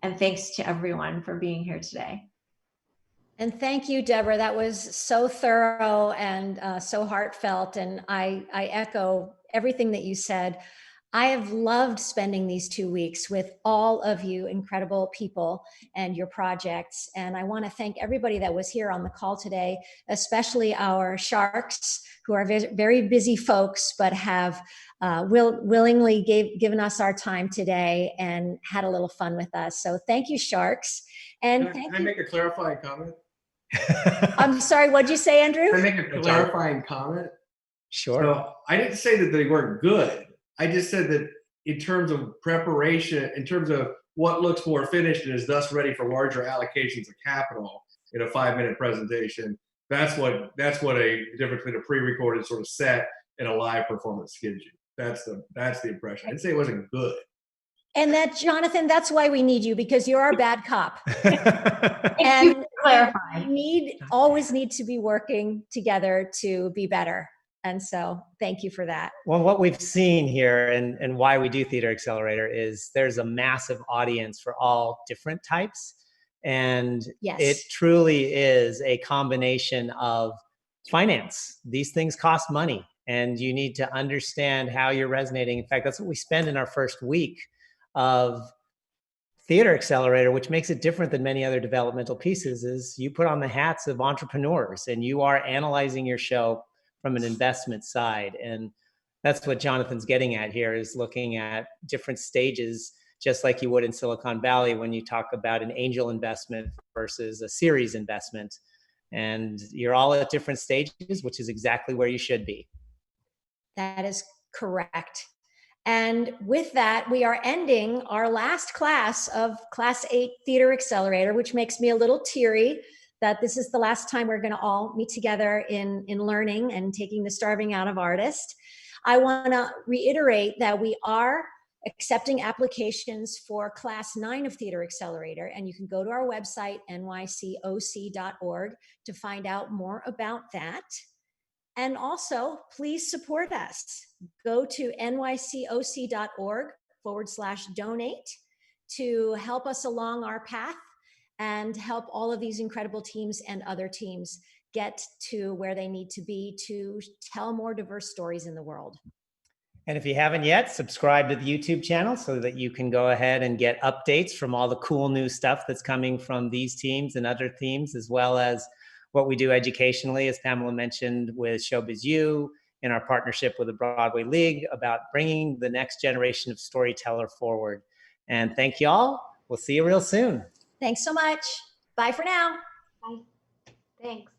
And thanks to everyone for being here today. And thank you, Deborah. That was so thorough and so heartfelt. And I echo everything that you said. I have loved spending these 2 weeks with all of you incredible people and your projects. And I want to thank everybody that was here on the call today, especially our sharks, who are very busy folks, but have willingly given us our time today and had a little fun with us. So thank you, sharks. And can I make a clarifying comment? I'm sorry, what'd you say, Andrew? Can I make a clarifying comment? Sure. So I didn't say that they weren't good. I just said that in terms of preparation, in terms of what looks more finished and is thus ready for larger allocations of capital in a 5-minute presentation, that's what a difference between a pre-recorded sort of set and a live performance gives you. That's the impression. I didn't say it wasn't good. And that, Jonathan, that's why we need you, because you're our bad cop. And we always need to be working together to be better. And so thank you for that. Well, what we've seen here and why we do Theater Accelerator is there's a massive audience for all different types. And yes, it truly is a combination of finance. These things cost money, and you need to understand how you're resonating. In fact, that's what we spend in our first week of Theater Accelerator, which makes it different than many other developmental pieces, is you put on the hats of entrepreneurs and you are analyzing your show from an investment side. And that's what Jonathan's getting at here, is looking at different stages, just like you would in Silicon Valley when you talk about an angel investment versus a series investment. And you're all at different stages, which is exactly where you should be. That is correct. And with that, we are ending our last class of Class 8 Theater Accelerator, which makes me a little teary that this is the last time we're going to all meet together in learning and taking the starving out of artists. I want to reiterate that we are accepting applications for Class 9 of Theater Accelerator, and you can go to our website, nycoc.org, to find out more about that. And also, please support us. Go to nycoc.org/donate to help us along our path and help all of these incredible teams and other teams get to where they need to be to tell more diverse stories in the world. And if you haven't yet, subscribe to the YouTube channel so that you can go ahead and get updates from all the cool new stuff that's coming from these teams and other teams, as well as what we do educationally, as Pamela mentioned, with ShowBizU in our partnership with the Broadway League about bringing the next generation of storyteller forward. And thank you all. We'll see you real soon. Thanks so much. Bye for now. Bye. Thanks.